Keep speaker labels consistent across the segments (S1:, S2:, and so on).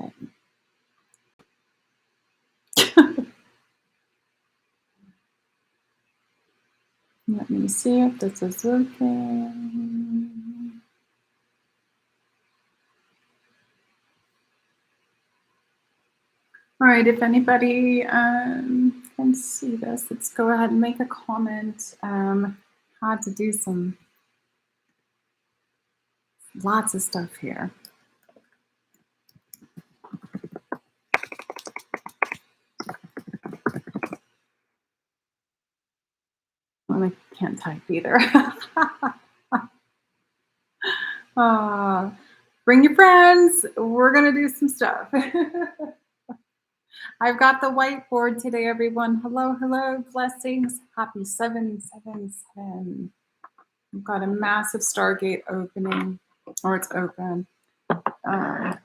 S1: Okay. Let me see if this is working. All right, if anybody can see this, let's go ahead and make a comment. Had to do lots of stuff here. Well, I can't type either. Bring your friends. We're going to do some stuff. I've got the whiteboard today, everyone. Hello, hello, blessings. Happy 7/7/7. We've got a massive Stargate opening, or it's open. I'm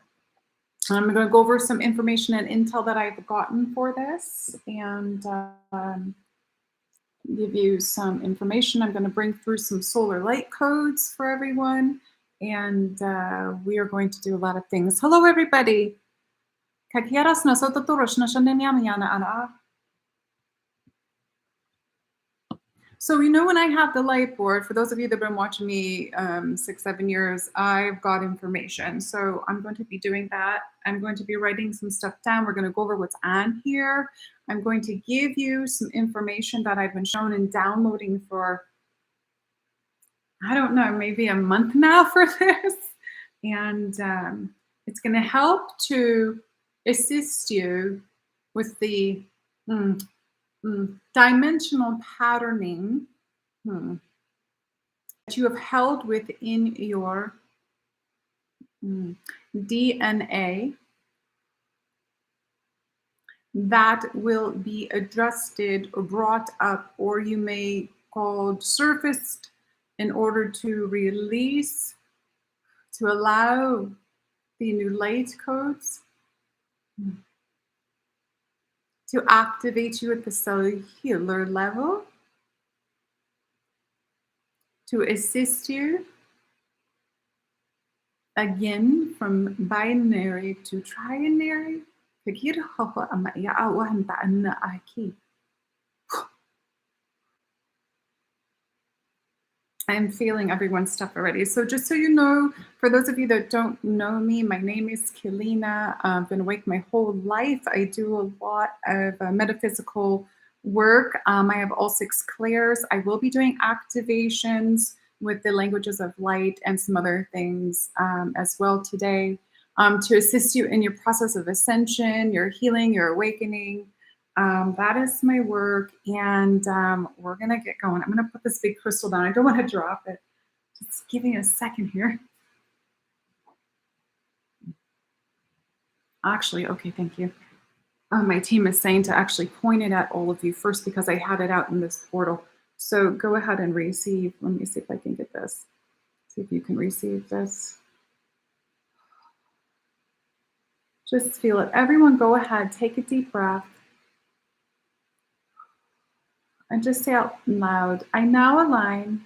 S1: going to go over some information and intel that I've gotten for this and give you some information. I'm going to bring through some solar light codes for everyone, and we are going to do a lot of things. Hello, everybody. So when I have the light board, for those of you that have been watching me 6-7 years, I've got information. So I'm going to be doing that. I'm going to be writing some stuff down. We're going to go over what's on here. I'm going to give you some information that I've been shown and downloading for, I don't know, maybe a month now for this. And it's going to help to assist you with the dimensional patterning that you have held within your DNA that will be adjusted or brought up, or you may call surfaced, in order to release, to allow the new light codes to activate you at the cellular level, to assist you again from binary to trinary. I'm feeling everyone's stuff already. So just so you know, for those of you that don't know me, my name is Keleena. I've been awake my whole life. I do a lot of metaphysical work. I have all 6 clairs. I will be doing activations with the languages of light and some other things as well today to assist you in your process of ascension, your healing, your awakening. That is my work, and we're gonna get going. I'm gonna put this big crystal down. I don't want to drop it. Just give me a second here. Actually, okay, thank you. My team is saying to actually point it at all of you first because I had it out in this portal. So go ahead and receive. Let me see if I can get this. See if you can receive this. Just feel it. Everyone go ahead, take a deep breath. And just say out loud, I now align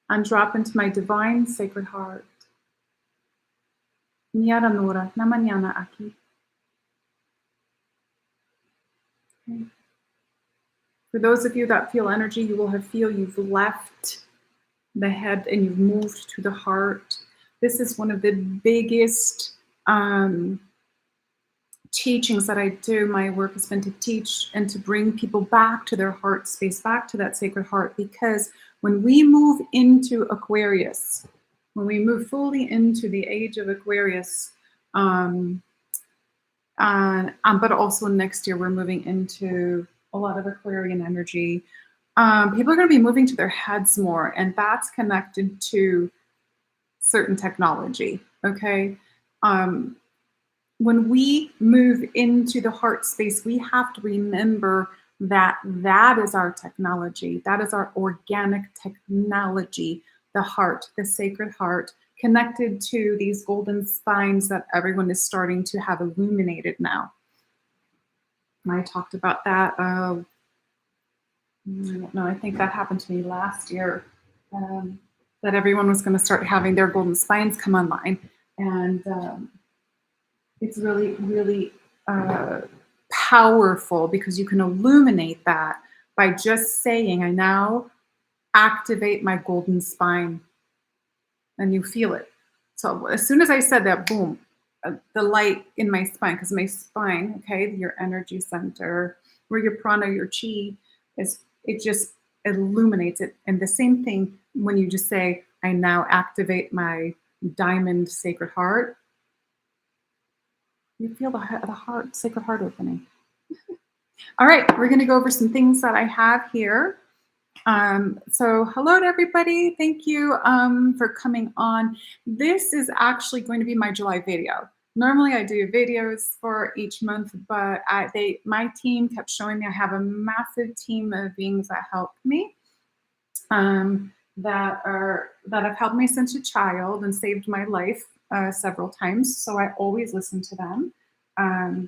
S1: and drop into my divine sacred heart. Niara Nora, na mañana aquí. Okay. For those of you that feel energy, you will feel you've left the head and you've moved to the heart. This is one of the biggest teachings that I do. My work has been to teach and to bring people back to their heart space, back to that sacred heart, because when we move into Aquarius, when we move fully into the age of Aquarius, but also next year we're moving into a lot of Aquarian energy. People are going to be moving to their heads more, and that's connected to certain technology, okay? When we move into the heart space, we have to remember that that is our technology. That is our organic technology, the heart, the sacred heart, connected to these golden spines that everyone is starting to have illuminated now. I talked about that. I don't know, I think that happened to me last year, that everyone was going to start having their golden spines come online. And It's really, really powerful because you can illuminate that by just saying, I now activate my golden spine, and you feel it. So as soon as I said that, boom, the light in my spine, because my spine, okay, your energy center, where your prana, your chi is, it just illuminates it. And the same thing when you just say, I now activate my diamond sacred heart, you feel the heart, sacred heart opening. All right, we're going to go over some things that I have here. So hello to everybody. Thank you for coming on. This is actually going to be my July video. Normally I do videos for each month, but my team kept showing me I have a massive team of beings that help me, that have helped me since a child and saved my life several times. So I always listen to them.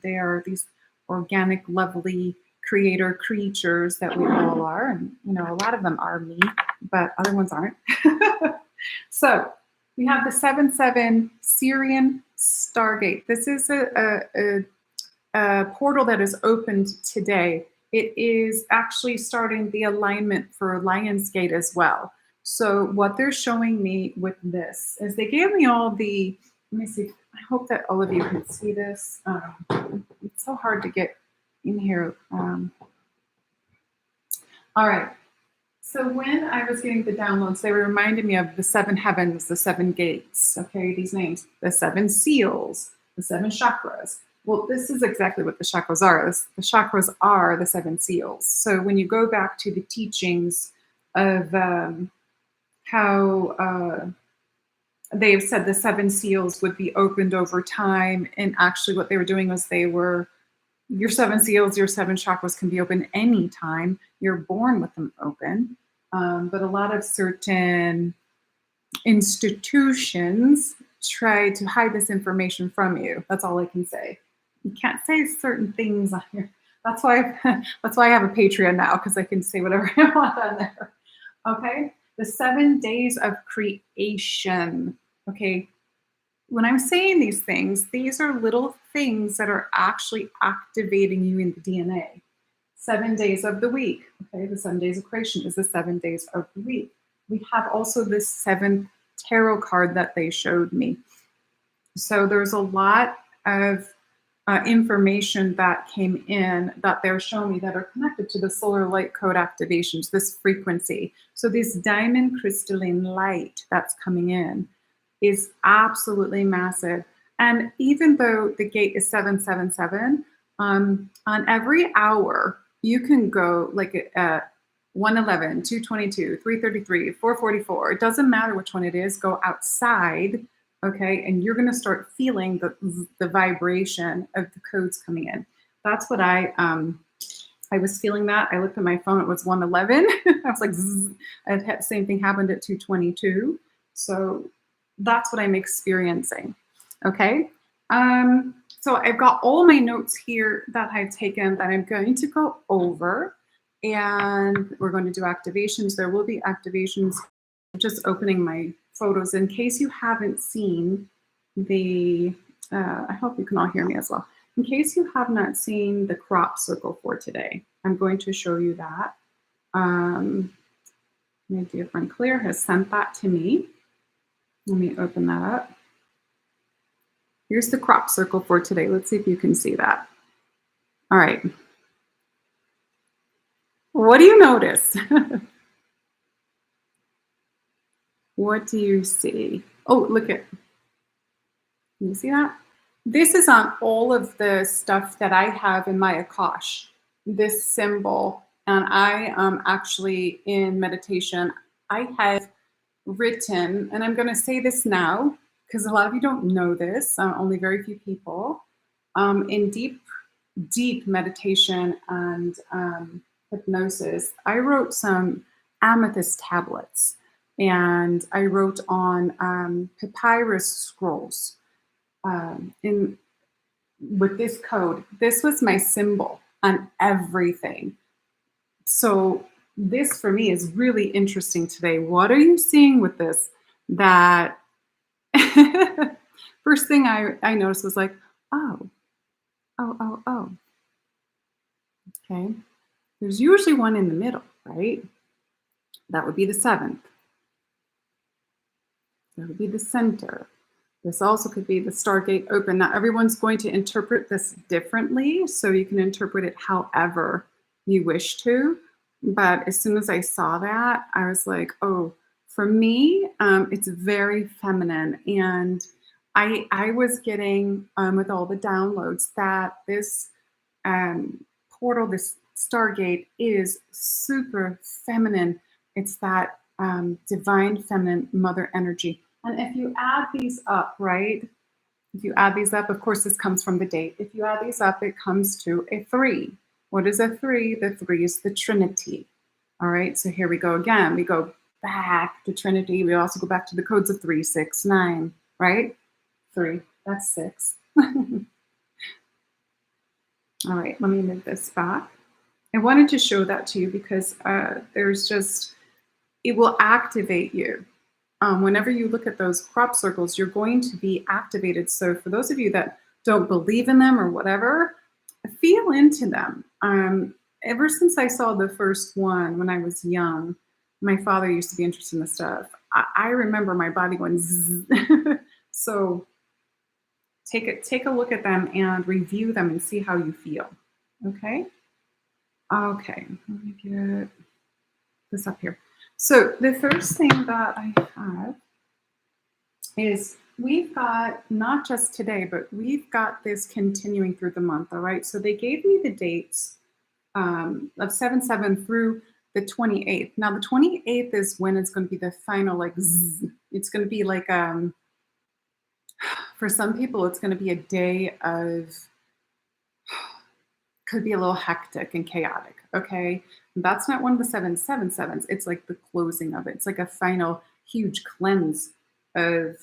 S1: They are these organic, lovely creator creatures that we all are, and a lot of them are me, but other ones aren't. So we have the 7/7 Syrian Stargate. This is a portal that is opened today. It is actually starting the alignment for Lionsgate as well. So what they're showing me with this is they gave me all the, let me see, I hope that all of you can see this. It's so hard to get in here. All right. So when I was getting the downloads, they were reminding me of the 7 heavens, the 7 gates, okay, these names, the 7 seals, the 7 chakras. Well, this is exactly what the chakras are. The chakras are the 7 seals. So when you go back to the teachings of how they've said the 7 seals would be opened over time, and actually what they were doing was your 7 seals, your 7 chakras can be open anytime. You're born with them open. But a lot of certain institutions try to hide this information from you. That's all I can say. You can't say certain things on here. That's why I have a Patreon now, because I can say whatever I want on there. Okay? The 7 days of creation. Okay? When I'm saying these things, these are little things that are actually activating you in the DNA. 7 days of the week. Okay, the 7 days of creation is the 7 days of the week. We have also this 7th tarot card that they showed me. So there's a lot of information that came in that they're showing me that are connected to the solar light code activations, this frequency. So this diamond crystalline light that's coming in is absolutely massive. And even though the gate is 777, on every hour, you can go like at 111, 222, 333, 444. It doesn't matter which one it is. Go outside, okay, and you're going to start feeling the vibration of the codes coming in. That's what I was feeling that. I looked at my phone. It was 111. I was like, zzz. The same thing happened at 222. So that's what I'm experiencing. Okay. So I've got all my notes here that I've taken that I'm going to go over, and we're going to do activations. There will be activations. I'm just opening my photos in case you haven't seen the, I hope you can all hear me as well. In case you have not seen the crop circle for today, I'm going to show you that. My dear friend Claire has sent that to me. Let me open that up. Here's the crop circle for today. Let's see if you can see that. All right. What do you notice? What do you see? Oh, look at, can you see that? This is on all of the stuff that I have in my Akash, this symbol. And I actually in meditation, I have written, and I'm going to say this now, because a lot of you don't know this, only very few people, in deep meditation and hypnosis, I wrote some amethyst tablets, and I wrote on papyrus scrolls with this code. This was my symbol on everything. So this for me is really interesting today. What are you seeing with this? That first thing I noticed was like, Oh, oh. Okay. There's usually one in the middle, right? That would be the seventh. That would be the center. This also could be the Stargate open. Now, everyone's going to interpret this differently, so you can interpret it however you wish to. But as soon as I saw that, I was like, oh, for me, it's very feminine. And I was getting, with all the downloads, that this portal, this Stargate, is super feminine. It's that divine feminine mother energy. And if you add these up, right? If you add these up, of course, this comes from the date. If you add these up, it comes to a 3. What is a 3? The 3 is the Trinity. All right, so here we go again. We go back to Trinity. We also go back to the codes of 3, 6, 9, right? 3, that's 6. All right, let me move this back. I wanted to show that to you because there's just, it will activate you. Whenever you look at those crop circles, you're going to be activated. So for those of you that don't believe in them or whatever, feel into them. Ever since I saw the first one when I was young, my father used to be interested in this stuff. I remember my body going zzz. So take a look at them and review them and see how you feel. Okay? Okay, let me get this up here. So the first thing that I have is we've got, not just today, but we've got this continuing through the month, all right? So they gave me the dates of 7/7 through the 28th. Now the 28th is when it's going to be the final, like, zzz. It's going to be like, for some people, it's going to be a day of, could be a little hectic and chaotic, okay? That's not one of the 7/7/7s. It's like the closing of it. It's like a final huge cleanse of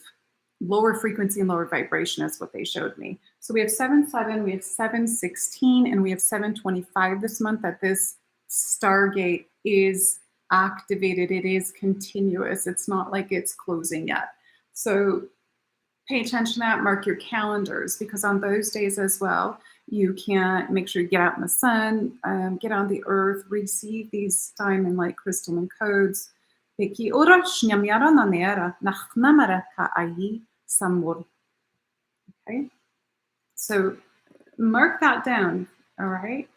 S1: lower frequency and lower vibration is what they showed me. So we have 7/7, we have 7/16, and we have 7/25 this month that this Stargate is activated. It is continuous. It's not like it's closing yet. So pay attention to that, mark your calendars, because on those days as well, you can make sure you get out in the sun, get on the earth, receive these diamond light crystalline codes. Okay, so mark that down, all right?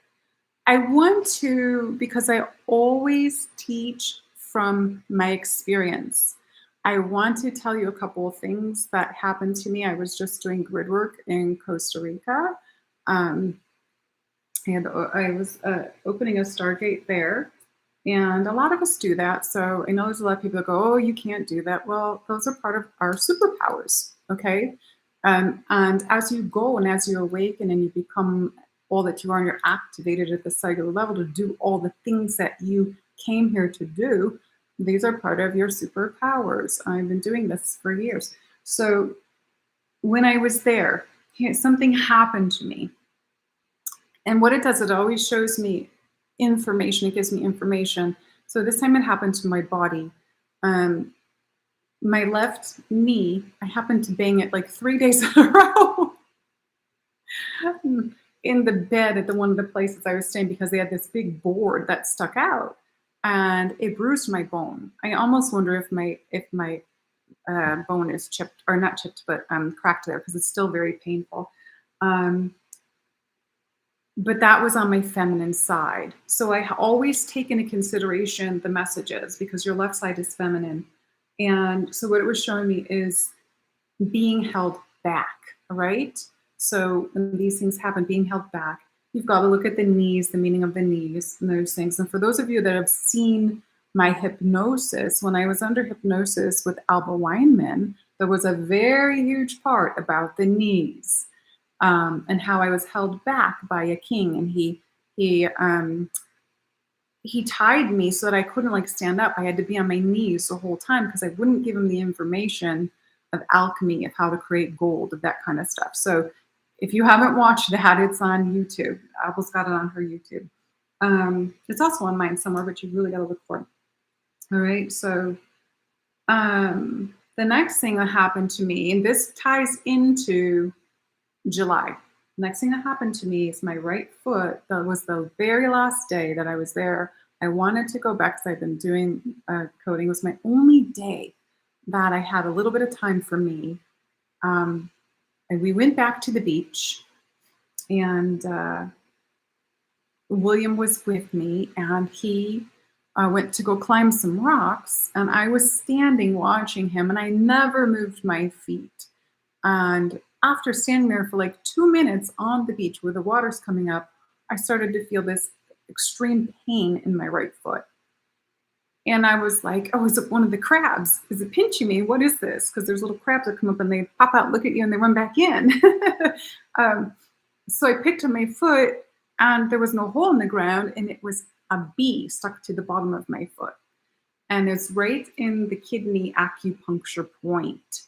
S1: I want to, because I always teach from my experience, I want to tell you a couple of things that happened to me. I was just doing grid work in Costa Rica. And I was opening a Stargate there. And a lot of us do that. So I know there's a lot of people that go, oh, you can't do that. Well, those are part of our superpowers, okay? And as you go and as you awaken and you become all that you are and you're activated at the cellular level to do all the things that you came here to do, these are part of your superpowers. I've been doing this for years. So when I was there, something happened to me. And what it does, it always shows me information. It gives me information. So this time it happened to my body. My left knee, I happened to bang it like 3 days in a row in the bed at one of the places I was staying, because they had this big board that stuck out and it bruised my bone. I almost wonder if my bone is chipped, or not chipped, but cracked there, because it's still very painful. But that was on my feminine side. So I always take into consideration the messages, because your left side is feminine. And so what it was showing me is being held back, right? So when these things happen, being held back, you've got to look at the knees, the meaning of the knees and those things. And for those of you that have seen my hypnosis, when I was under hypnosis with Alba Weinman, there was a very huge part about the knees. And how I was held back by a king, and he tied me so that I couldn't like stand up. I had to be on my knees the whole time, because I wouldn't give him the information of alchemy, of how to create gold, of that kind of stuff. So if you haven't watched that, it's on YouTube. Apple's got it on her YouTube. It's also on mine somewhere, but you really got to look for it. All right. So the next thing that happened to me, and this ties into July. Next thing that happened to me is my right foot. That was the very last day that I was there. I wanted to go back because I've been doing coding. It was my only day that I had a little bit of time for me. And we went back to the beach, and William was with me, and he went to go climb some rocks, and I was standing watching him, and I never moved my feet. And after standing there for like 2 minutes on the beach where the water's coming up, I started to feel this extreme pain in my right foot. And I was like, oh, is it one of the crabs? Is it pinching me? What is this? Because there's little crabs that come up and they pop out, look at you, and they run back in. So I picked up my foot, and there was no hole in the ground, and it was a bee stuck to the bottom of my foot. And it's right in the kidney acupuncture point.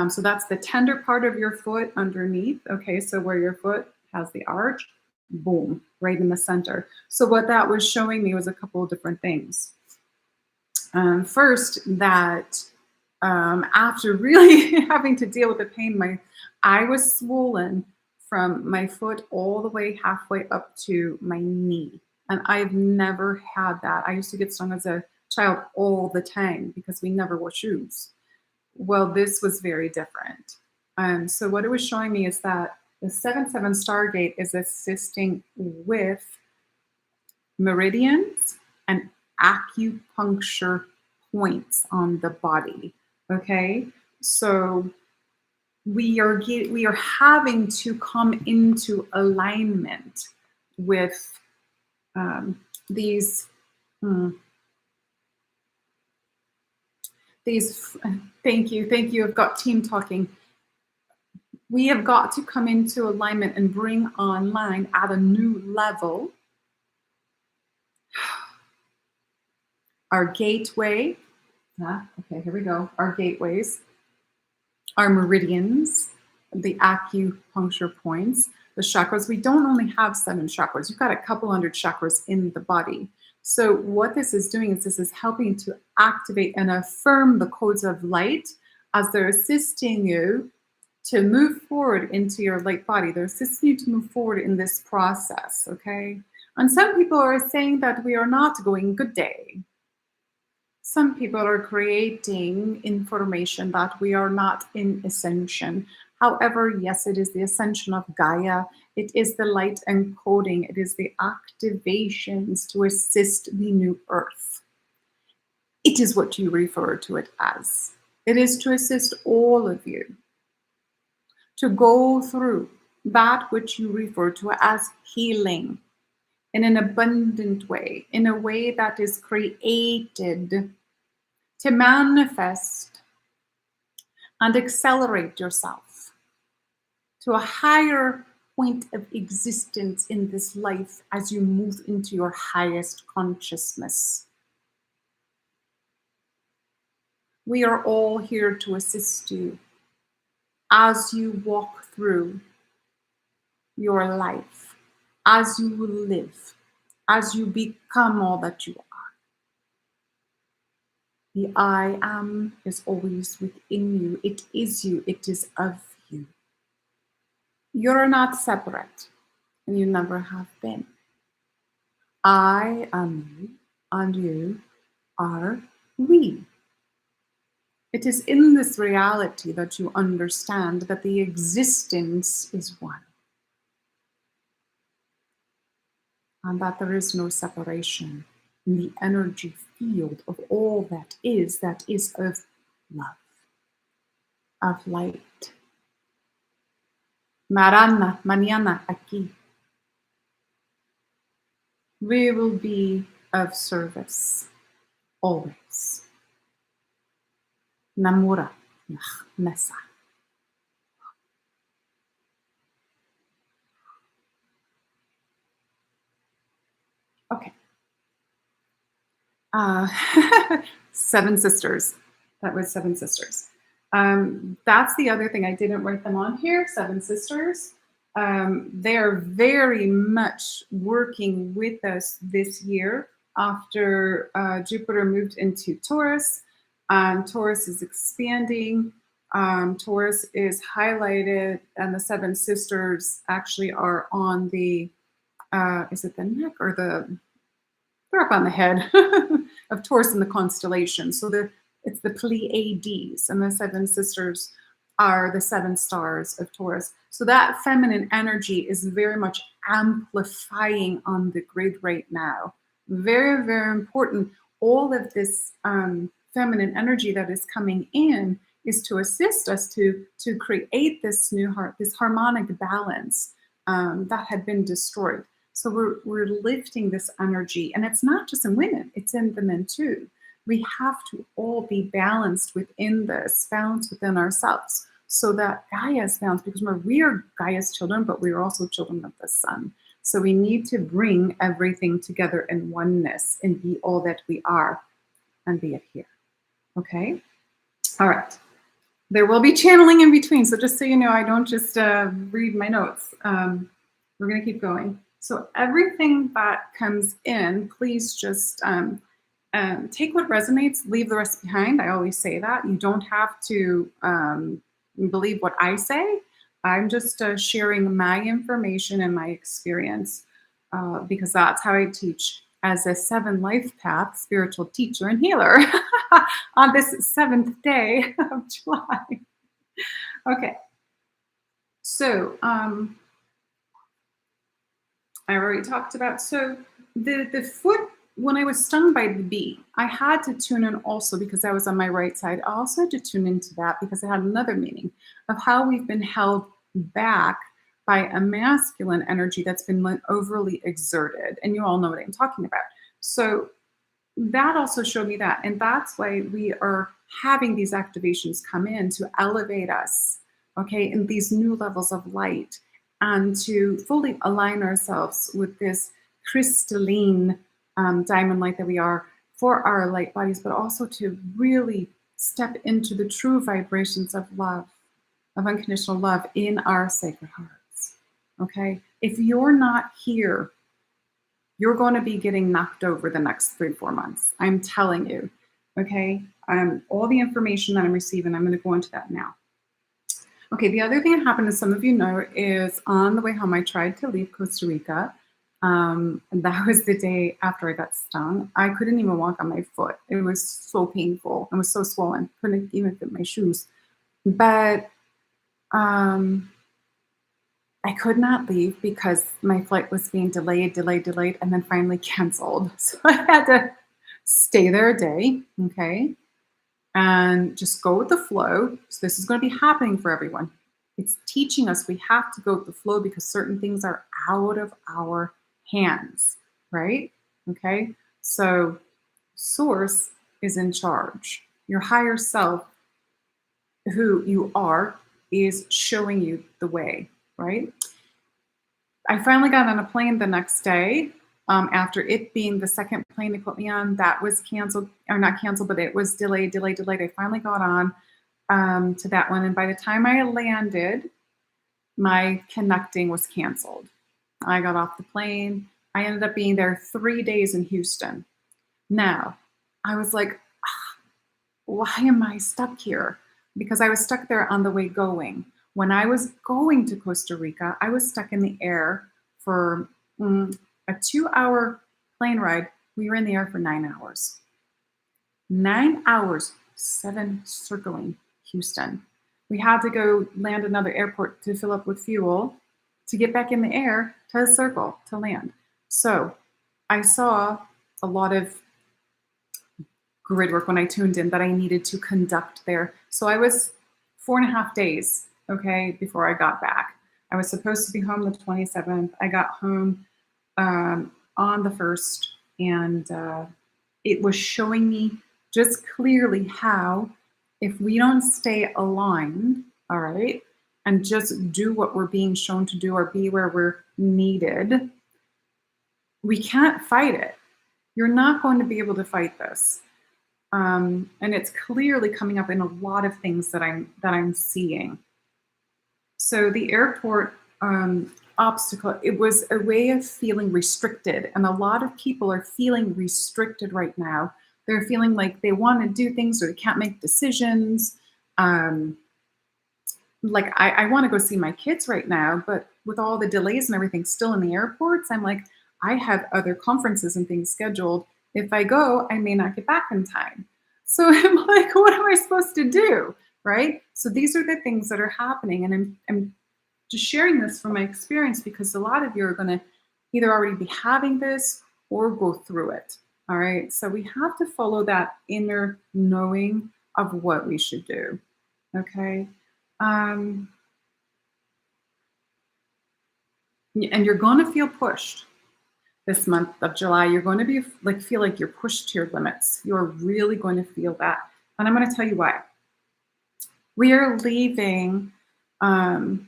S1: So that's the tender part of your foot underneath. Okay, so where your foot has the arch, boom, right in the center. So what that was showing me was a couple of different things. First, that after really having to deal with the pain, I was swollen from my foot all the way halfway up to my knee. And I've never had that. I used to get stung as a child all the time because we never wore shoes. Well, this was very different. So what it was showing me is that the 7-7 Stargate is assisting with meridians and acupuncture points on the body. Okay, so we are having to come into alignment with these. Thank you. I've got team talking. We have got to come into alignment and bring online at a new level our gateway. Okay, here we go. Our gateways, our meridians, the acupuncture points, the chakras. We don't only have 7 chakras. You've got a couple hundred chakras in the body. So what this is doing is this is helping to activate and affirm the codes of light as they're assisting you to move forward into your light body. They're assisting you to move forward in this process, okay? And some people are saying that we are not going good day. Some people are creating information that we are not in ascension. However, yes, it is the ascension of Gaia. It is the light encoding. It is the activations to assist the new earth. It is what you refer to it as. It is to assist all of you to go through that which you refer to as healing in an abundant way, in a way that is created to manifest and accelerate yourself to a higher point of existence in this life as you move into your highest consciousness. We are all here to assist you as you walk through your life, as you live, as you become all that you are. The I am is always within you. It is you. It is of you. You're not separate, and you never have been. I am you, and you are we. It is in this reality that you understand that the existence is one, and that there is no separation in the energy field of all that is of love, of light. Marana, mañana, aquí. We will be of service, always. Namura, Mesa. Okay. 7 sisters. That was 7 sisters. That's the other thing. I didn't write them on here. 7 sisters. They're very much working with us this year after Jupiter moved into Taurus. Taurus is expanding. Taurus is highlighted, and the seven sisters actually are on the, is it the neck or they're up on the head of Taurus in the constellation. So it's the Pleiades, and the seven sisters are the seven stars of Taurus. So that feminine energy is very much amplifying on the grid right now. Very, very important. All of this feminine energy that is coming in is to assist us to create this this harmonic balance that had been destroyed. So we're lifting this energy, and it's not just in women, it's in the men too. We have to all be balanced within this, balanced within ourselves, so that Gaia is balanced, because we are Gaia's children, but we are also children of the sun. So we need to bring everything together in oneness and be all that we are, and be it here. Okay? All right. There will be channeling in between, so just so you know, I don't just read my notes. We're going to keep going. So everything that comes in, please just take what resonates, leave the rest behind. I always say that. You don't have to believe what I say. I'm just sharing my information and my experience because that's how I teach as a 7 life path spiritual teacher and healer on this 7th day of July. Okay. So I already talked about, so the foot, when I was stung by the bee, I had to tune in also because I was on my right side. I also had to tune into that because it had another meaning of how we've been held back by a masculine energy that's been overly exerted. And you all know what I'm talking about. So that also showed me that. And that's why we are having these activations come in to elevate us, okay, in these new levels of light, and to fully align ourselves with this crystalline diamond light that we are for our light bodies, but also to really step into the true vibrations of love, of unconditional love in our sacred hearts. Okay? If you're not here, you're going to be getting knocked over the next 3-4 months. I'm telling you. Okay? All the information that I'm receiving, I'm going to go into that now. Okay, the other thing that happened, as some of you know, is on the way home, I tried to leave Costa Rica. And that was the day after I got stung. I couldn't even walk on my foot. It was so painful. It was so swollen. Couldn't even fit my shoes. But I could not leave because my flight was being delayed, and then finally canceled. So I had to stay there a day, okay? And just go with the flow. So this is going to be happening for everyone. It's teaching us we have to go with the flow because certain things are out of our hands, right? Okay. So Source is in charge. Your higher self, who you are, is showing you the way, right? I finally got on a plane the next day. After it being the second plane they put me on, that was canceled, or not canceled, but it was delayed. I finally got on to that one. And by the time I landed, my connecting was canceled. I got off the plane. I ended up being there 3 days in Houston. Now, I was like, why am I stuck here? Because I was stuck there on the way going. When I was going to Costa Rica, I was stuck in the air for a 2-hour plane ride. We were in the air for 9 hours. 9 hours, 7 circling Houston. We had to go land another airport to fill up with fuel to get back in the air to circle to land. So I saw a lot of grid work when I tuned in that I needed to conduct there. So I was 4.5 days, okay, before I got back. I was supposed to be home the 27th. I got home on the 1st, and it was showing me just clearly how if we don't stay aligned, all right, and just do what we're being shown to do or be where we're needed, we can't fight it. You're not going to be able to fight this. And it's clearly coming up in a lot of things that I'm seeing. So the airport obstacle, it was a way of feeling restricted. And a lot of people are feeling restricted right now. They're feeling like they want to do things or they can't make decisions. like I want to go see my kids right now, but with all the delays and everything still in the airports, I'm like, I have other conferences and things scheduled. If I go, I may not get back in time. So I'm like, what am I supposed to do? Right? So these are the things that are happening. And I'm just sharing this from my experience because a lot of you are going to either already be having this or go through it. All right. So we have to follow that inner knowing of what we should do. Okay. And you're going to feel pushed this month of July. You're going to be like, feel like you're pushed to your limits. You're really going to feel that. And I'm going to tell you why. We are leaving the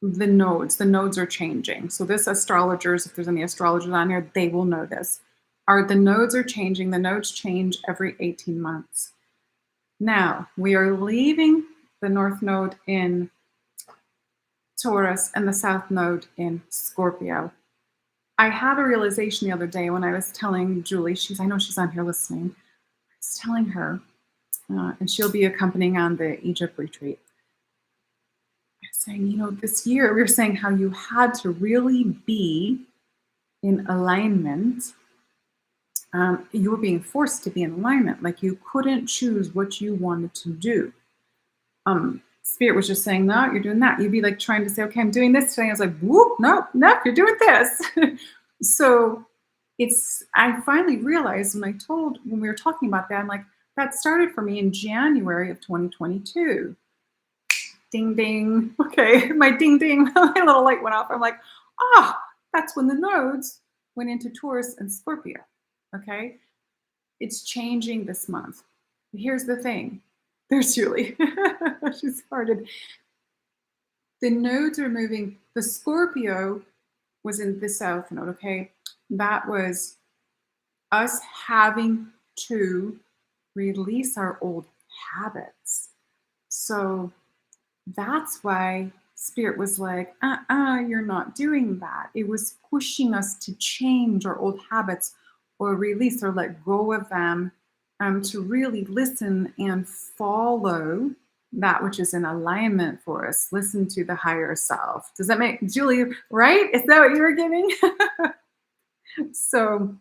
S1: nodes. The nodes are changing. So this astrologers, if there's any astrologers on here, they will know this. The nodes are changing. The nodes change every 18 months. Now, we are leaving the North Node in Taurus and the South Node in Scorpio. I had a realization the other day when I was telling Julie, I know she's on here listening. I was telling her, and she'll be accompanying on the Egypt retreat. I was saying, this year we were saying how you had to really be in alignment. You were being forced to be in alignment. Like you couldn't choose what you wanted to do. Spirit was just saying, no, you're doing that. You'd be like trying to say, okay, I'm doing this today. I was like, whoop, no, you're doing this. So I finally realized when we were talking about that, I'm like, that started for me in January of 2022. Ding, ding. Okay, my ding, ding, my little light went off. I'm like, that's when the nodes went into Taurus and Scorpio. Okay, it's changing this month. Here's the thing. There's Julie. She started. The nodes are moving. The Scorpio was in the South Node, okay? That was us having to release our old habits. So that's why Spirit was like, you're not doing that. It was pushing us to change our old habits or release or let go of them, to really listen and follow that which is in alignment for us. Listen to the higher self. Does that make, Julie, right? Is that what you were getting? So,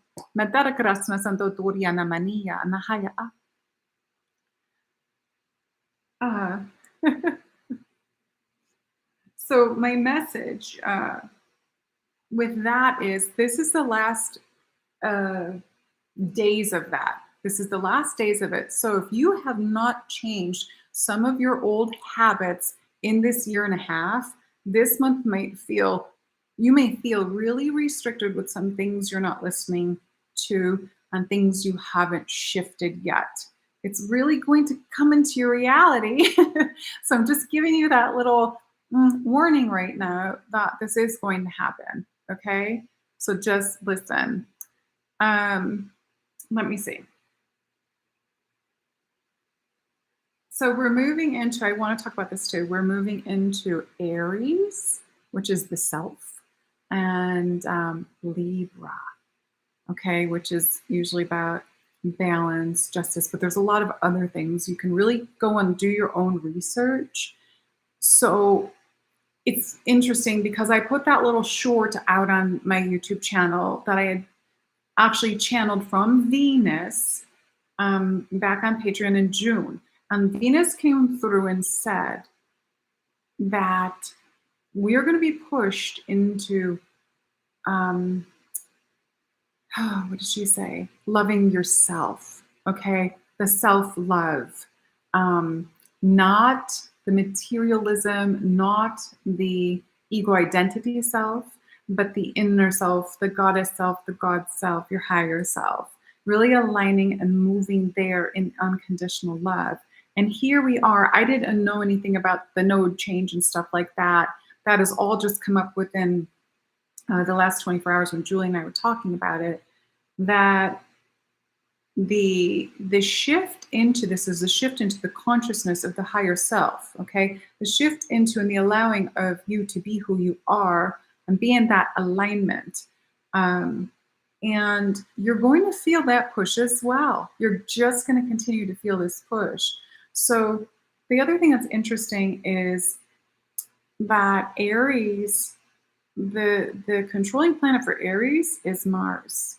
S1: so my message with that is, this is the last days of that. This is the last days of it. So if you have not changed some of your old habits in this year and a half, this month you may feel really restricted with some things you're not listening to and things you haven't shifted yet. It's really going to come into your reality. So I'm just giving you that little warning right now that this is going to happen. Okay, so just listen. Let me see. So we're moving into, I want to talk about this too. We're moving into Aries, which is the self, and Libra, okay, which is usually about balance, justice, but there's a lot of other things. You can really go and do your own research. So it's interesting because I put that little short out on my YouTube channel that I had actually channeled from Venus back on Patreon in June. And Venus came through and said that we are going to be pushed into, what did she say? Loving yourself, okay? The self-love, not the materialism, not the ego identity self, but the inner self, the goddess self, the God self, your higher self, really aligning and moving there in unconditional love. And here we are. I didn't know anything about the node change and stuff like that. That has all just come up within the last 24 hours when Julie and I were talking about it, that the shift into this is a shift into the consciousness of the higher self, okay? The shift into and the allowing of you to be who you are and be in that alignment. And you're going to feel that push as well. You're just going to continue to feel this push. So The other thing that's interesting is that Aries, the controlling planet for Aries is Mars.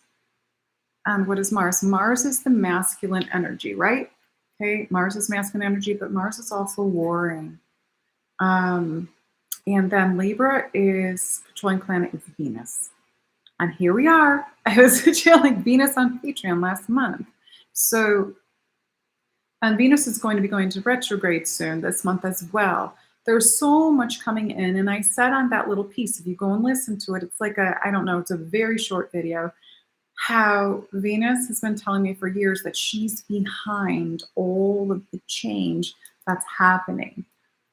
S1: And what is Mars? Mars is the masculine energy, right? Okay, Mars is masculine energy, but Mars is also warring. And then Libra is controlling planet is Venus. And here we are. I was chilling Venus on Patreon last month. So, and Venus is going to be going to retrograde soon this month as well. There's so much coming in. And I said on that little piece, if you go and listen to it, it's like I don't know, it's a very short video, how Venus has been telling me for years that she's behind all of the change that's happening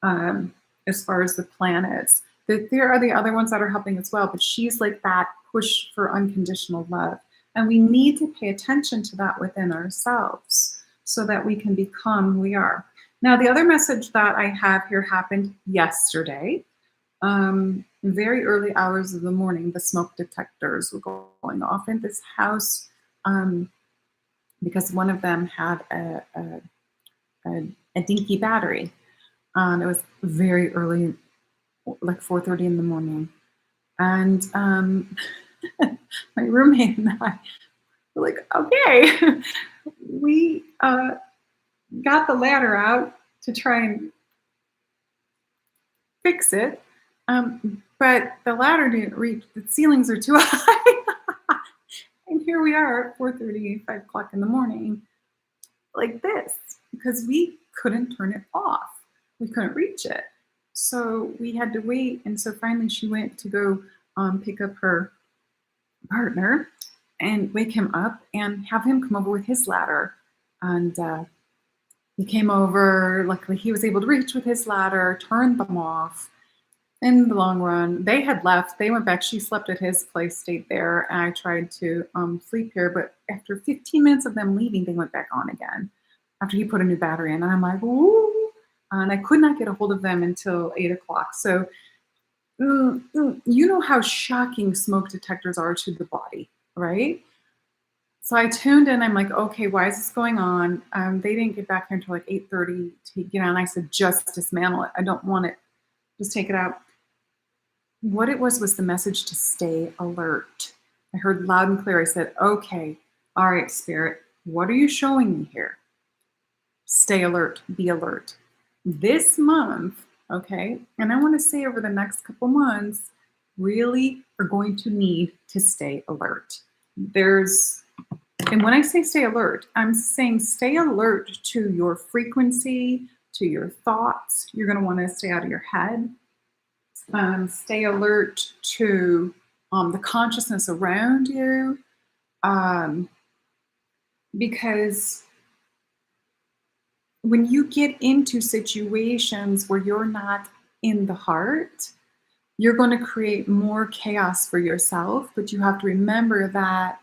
S1: as far as the planets. That there are the other ones that are helping as well, but she's like that push for unconditional love. And we need to pay attention to that within ourselves so that we can become who we are. Now, the other message that I have here happened yesterday. Very early hours of the morning, the smoke detectors were going off in this house because one of them had a dinky battery. It was very early, like 4:30 in the morning. And my roommate and I were like, okay, we got the ladder out to try and fix it. But the ladder didn't reach, the ceilings are too high. And here we are at 4:30, 5 o'clock in the morning, like this, because we couldn't turn it off. We couldn't reach it. So we had to wait. And so finally she went to go pick up her partner and wake him up and have him come over with his ladder. And he came over. Luckily, he was able to reach with his ladder, turn them off. In the long run, they had left. They went back. She slept at his place, stayed there. And I tried to sleep here. But after 15 minutes of them leaving, they went back on again after he put a new battery in. And I'm like, ooh. And I could not get a hold of them until 8 o'clock. So you know how shocking smoke detectors are to the body, right? So I tuned in. I'm like, okay, why is this going on? They didn't get back here until like 8:30 to get on. I said, just dismantle it. I don't want it. Just take it out. What it was the message to stay alert. I heard loud and clear. I said, okay, all right, Spirit, what are you showing me here? Stay alert, be alert. This month, okay, and I want to say over the next couple months, really are going to need to stay alert. And when I say stay alert, I'm saying stay alert to your frequency, to your thoughts. You're going to want to stay out of your head. Stay alert to the consciousness around you, because when you get into situations where you're not in the heart, you're going to create more chaos for yourself. But you have to remember that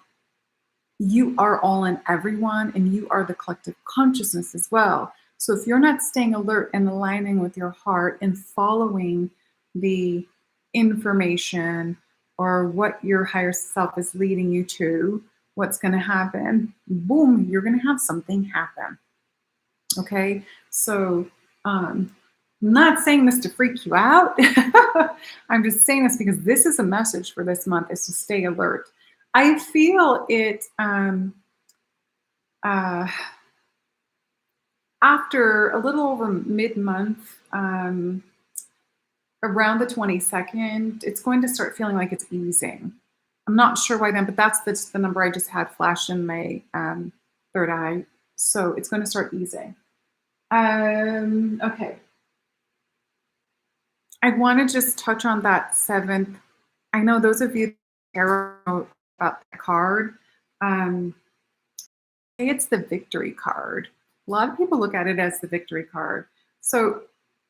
S1: you are all in everyone, and you are the collective consciousness as well. So if you're not staying alert and aligning with your heart and following the information or what your higher self is leading you to, what's going to happen, boom, you're going to have something happen. Okay, so I'm not saying this to freak you out. I'm just saying this because this is a message for this month, is to stay alert. I feel it after a little over mid-month, around the 22nd, it's going to start feeling like it's easing. I'm not sure why then, but that's the number I just had flash in my third eye. So it's going to start easing. Okay. I want to just touch on that 7th. I know those of you who care about the card, it's the victory card. A lot of people look at it as the victory card. So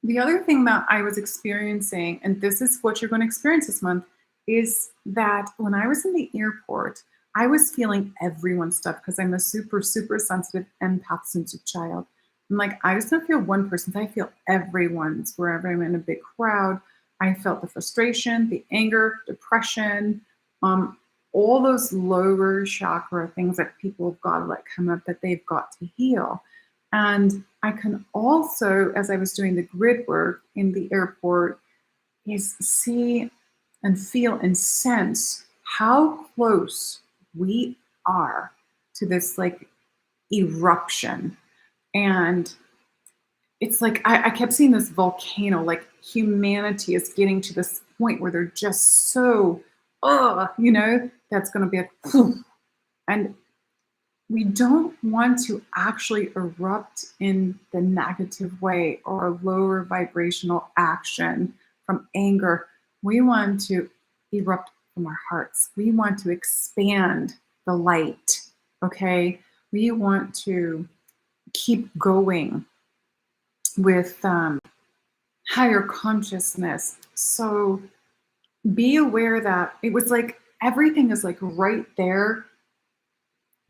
S1: the other thing that I was experiencing, and this is what you're going to experience this month, is that when I was in the airport, I was feeling everyone's stuff because I'm a super, super sensitive empath, sensitive child. I'm like, I just don't feel one person's, I feel everyone's. Wherever I'm in a big crowd, I felt the frustration, the anger, depression, all those lower chakra things that people have got to let come up that they've got to heal. And I can also, as I was doing the grid work in the airport, is see and feel and sense how close we are to this like eruption. And it's like I kept seeing this volcano, like humanity is getting to this point where they're just so, that's going to be a, and we don't want to actually erupt in the negative way or a lower vibrational action from anger. We want to erupt from our hearts. We want to expand the light, okay? We want to keep going with higher consciousness. So be aware that it was like everything is like right there,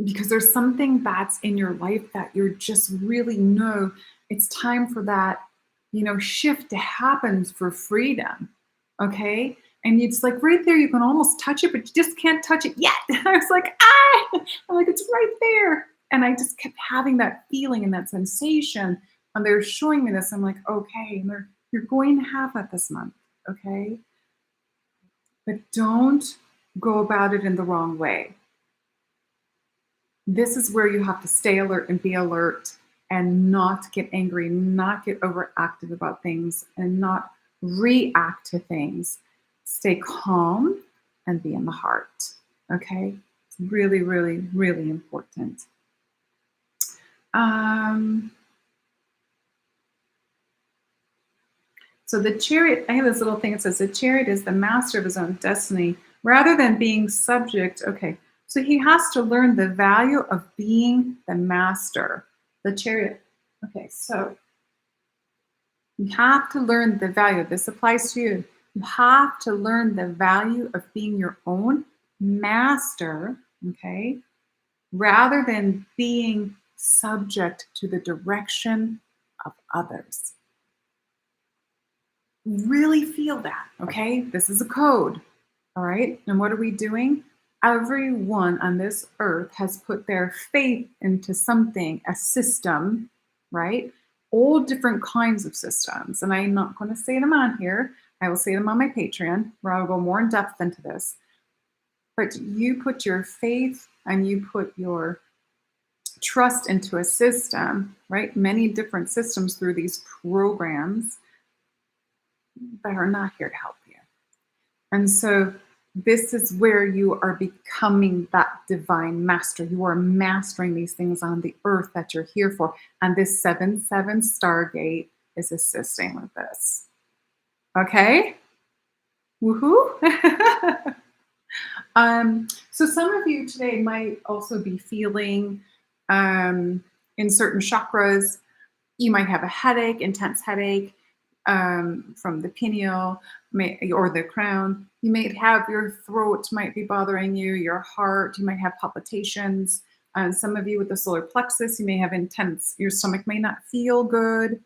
S1: because there's something that's in your life that you're just really know it's time for that, shift to happen for freedom. Okay. And it's like right there, you can almost touch it, but you just can't touch it yet. I was like, I'm like, it's right there. And I just kept having that feeling and that sensation. And they're showing me this. I'm like, okay, you're going to have that this month. Okay. But don't go about it in the wrong way. This is where you have to stay alert and be alert and not get angry, not get overactive about things, and not react to things. Stay calm and be in the heart. Okay? It's really, really, really important. So the chariot, I have this little thing that says the chariot is the master of his own destiny rather than being subject. Okay. So he has to learn the value of being the master, the chariot. Okay, so you have to learn the value. This applies to you. You have to learn the value of being your own master, okay, rather than being subject to the direction of others. Really feel that, okay? This is a code, all right? And what are we doing? Everyone on this earth has put their faith into something, a system, right? All different kinds of systems. And I'm not going to say them on here. I will say them on my Patreon, where I'll go more in depth into this. But you put your faith and you put your trust into a system, right? Many different systems through these programs that are not here to help you. And so this is where you are becoming that divine master. You are mastering these things on the earth that you're here for. And this 7-7 Stargate is assisting with this. Okay? Woohoo! So some of you today might also be feeling in certain chakras, you might have a headache, intense headache from the pineal or the crown. You may have your throat might be bothering you, your heart, you might have palpitations. Some of you with the solar plexus, you may have your stomach may not feel good.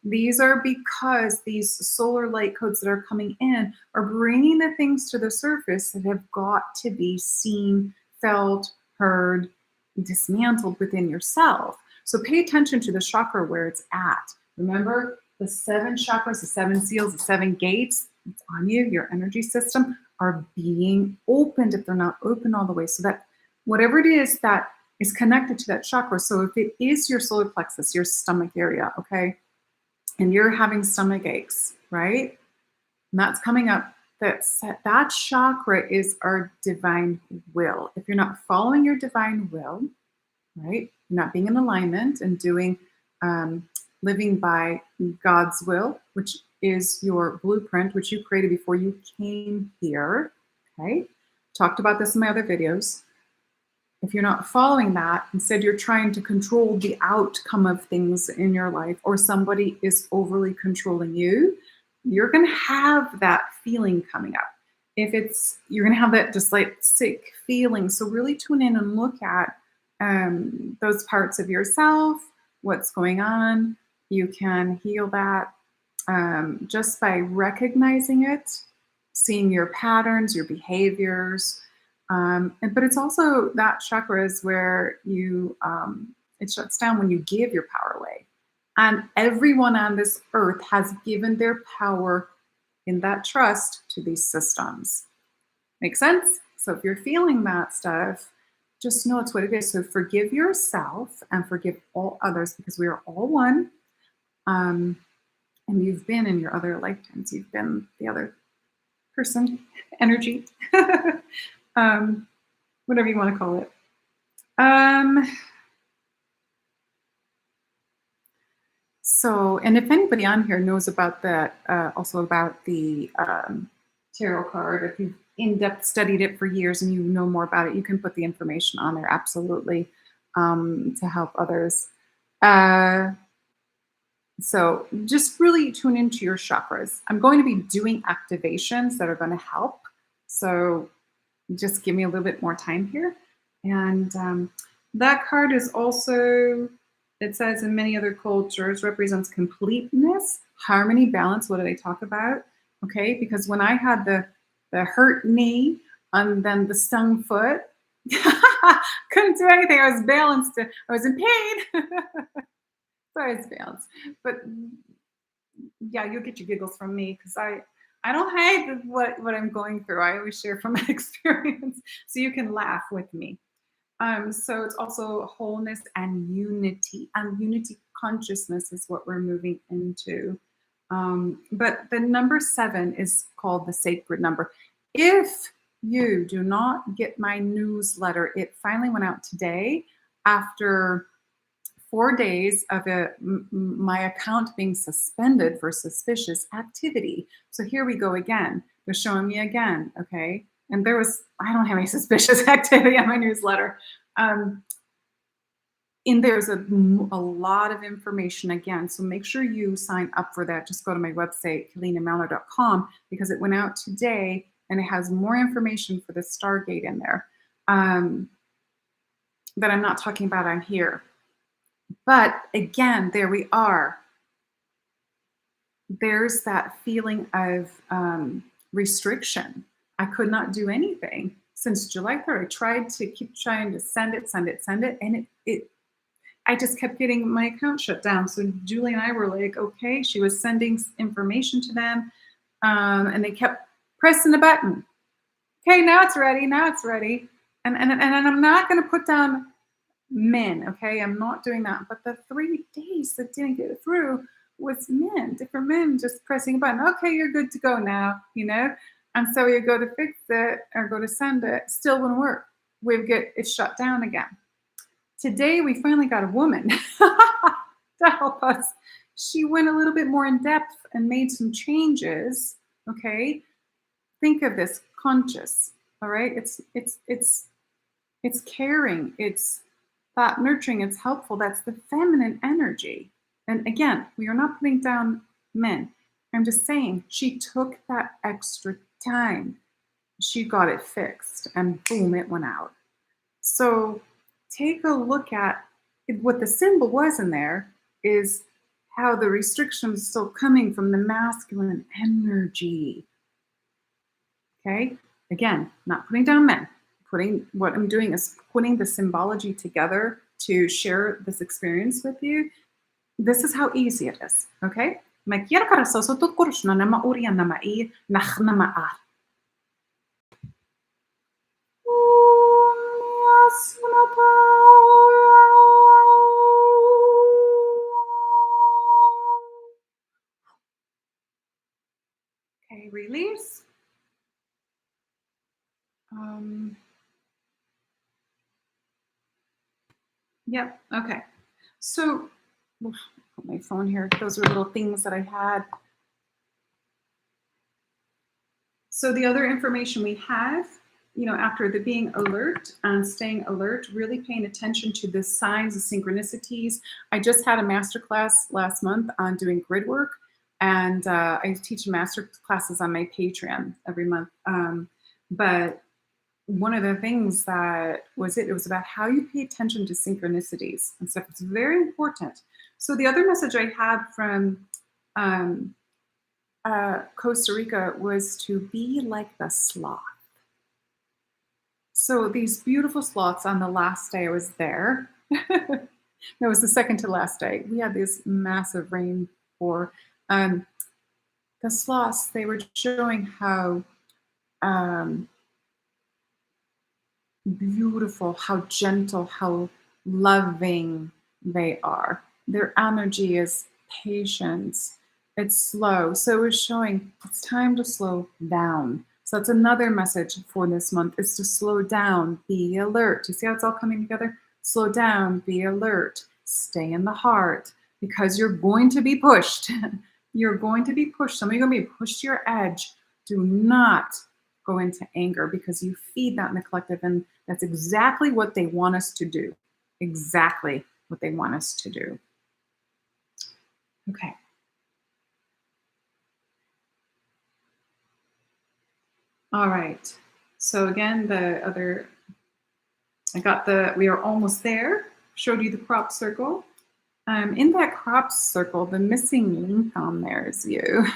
S1: These are because these solar light codes that are coming in are bringing the things to the surface that have got to be seen, felt, heard, dismantled within yourself. So pay attention to the chakra where it's at. Remember, the 7 chakras, the 7 seals, the 7 gates, it's on you, your energy system are being opened if they're not open all the way. So that whatever it is that is connected to that chakra. So if it is your solar plexus, your stomach area, okay, and you're having stomach aches, right? And that's coming up. That chakra is our divine will. If you're not following your divine will, right, you're not being in alignment and doing living by God's will, which is your blueprint, which you created before you came here, okay? Talked about this in my other videos. If you're not following that, instead you're trying to control the outcome of things in your life, or somebody is overly controlling you, you're going to have that feeling coming up. You're going to have that just like sick feeling. So really tune in and look at those parts of yourself, what's going on. You can heal that just by recognizing it, seeing your patterns, your behaviors. But it's also that chakra is where you It shuts down when you give your power away. And everyone on this earth has given their power in that trust to these systems. Make sense? So if you're feeling that stuff, just know it's what it is. So forgive yourself and forgive all others, because we are all one. And you've been in your other lifetimes. You've been the other person, energy, whatever you want to call it. So, and if anybody on here knows about that, also about the tarot card, if you've in-depth studied it for years and you know more about it, you can put the information on there, absolutely, to help others. So just really tune into your chakras. I'm going to be doing activations that are going to help. So just give me a little bit more time here. And that card is also, it says in many other cultures, represents completeness, harmony, balance. What did I talk about? Okay, because when I had the hurt knee and then the stung foot, couldn't do anything. I was balanced. I was in pain. So I was balanced. But yeah, you'll get your giggles from me, because I don't hide what I'm going through. I always share from my experience, so you can laugh with me. So it's also wholeness and unity consciousness is what we're moving into. But the number 7 is called the sacred number. If you do not get my newsletter, it finally went out today after 4 days of my account being suspended for suspicious activity. So here we go again. They're showing me again, okay? And I don't have any suspicious activity on my newsletter. And there's a lot of information again. So make sure you sign up for that. Just go to my website, KeleenaMallard.com, because it went out today and it has more information for the Stargate in there that I'm not talking about on here. But again, there we are. There's that feeling of restriction. I could not do anything since July 3rd. I tried to keep trying to send it, and I just kept getting my account shut down. So Julie and I were like, okay, she was sending information to them, and they kept pressing the button. Okay, now it's ready, And I'm not going to put down men, okay? I'm not doing that. But the 3 days that didn't get through was different men just pressing a button. Okay, you're good to go now, And so you go to fix it or go to send it, still wouldn't work. It shut down again. Today, we finally got a woman to help us. She went a little bit more in depth and made some changes, okay? Think of this, conscious, all right? It's caring, it's thought nurturing, it's helpful. That's the feminine energy. And again, we are not putting down men. I'm just saying, she took that extra time. She got it fixed and boom, it went out. So take a look at what the symbol was in there is how the restriction is still coming from the masculine energy. Okay? Again, not putting down men. What I'm doing is putting the symbology together to share this experience with you. This is how easy it is. Okay? Okay, release. Yep, okay. So, put my phone here. Those are little things that I had. So the other information we have, after the being alert and staying alert, really paying attention to the signs of synchronicities. I just had a masterclass last month on doing grid work, and I teach master classes on my Patreon every month. But one of the things that was it was about how you pay attention to synchronicities and stuff. It's very important. So the other message I had from Costa Rica was to be like the sloth. So these beautiful sloths on the last day I was there, No, it was the second to last day. We had this massive rain pour. Um, the sloths, they were showing how um, beautiful, how gentle, how loving they are. Their energy is patience. It's slow. So it was showing it's time to slow down. So that's another message for this month is to slow down, be alert. You see how it's all coming together? Slow down, be alert, stay in the heart because you're going to be pushed. You're going to be pushed. Some of you are going to be pushed to your edge. Do not go into anger because you feed that in the collective, and that's exactly what they want us to do. Exactly what they want us to do. Okay. All right. So again, we are almost there. Showed you the crop circle. In that crop circle, the missing link on there is you.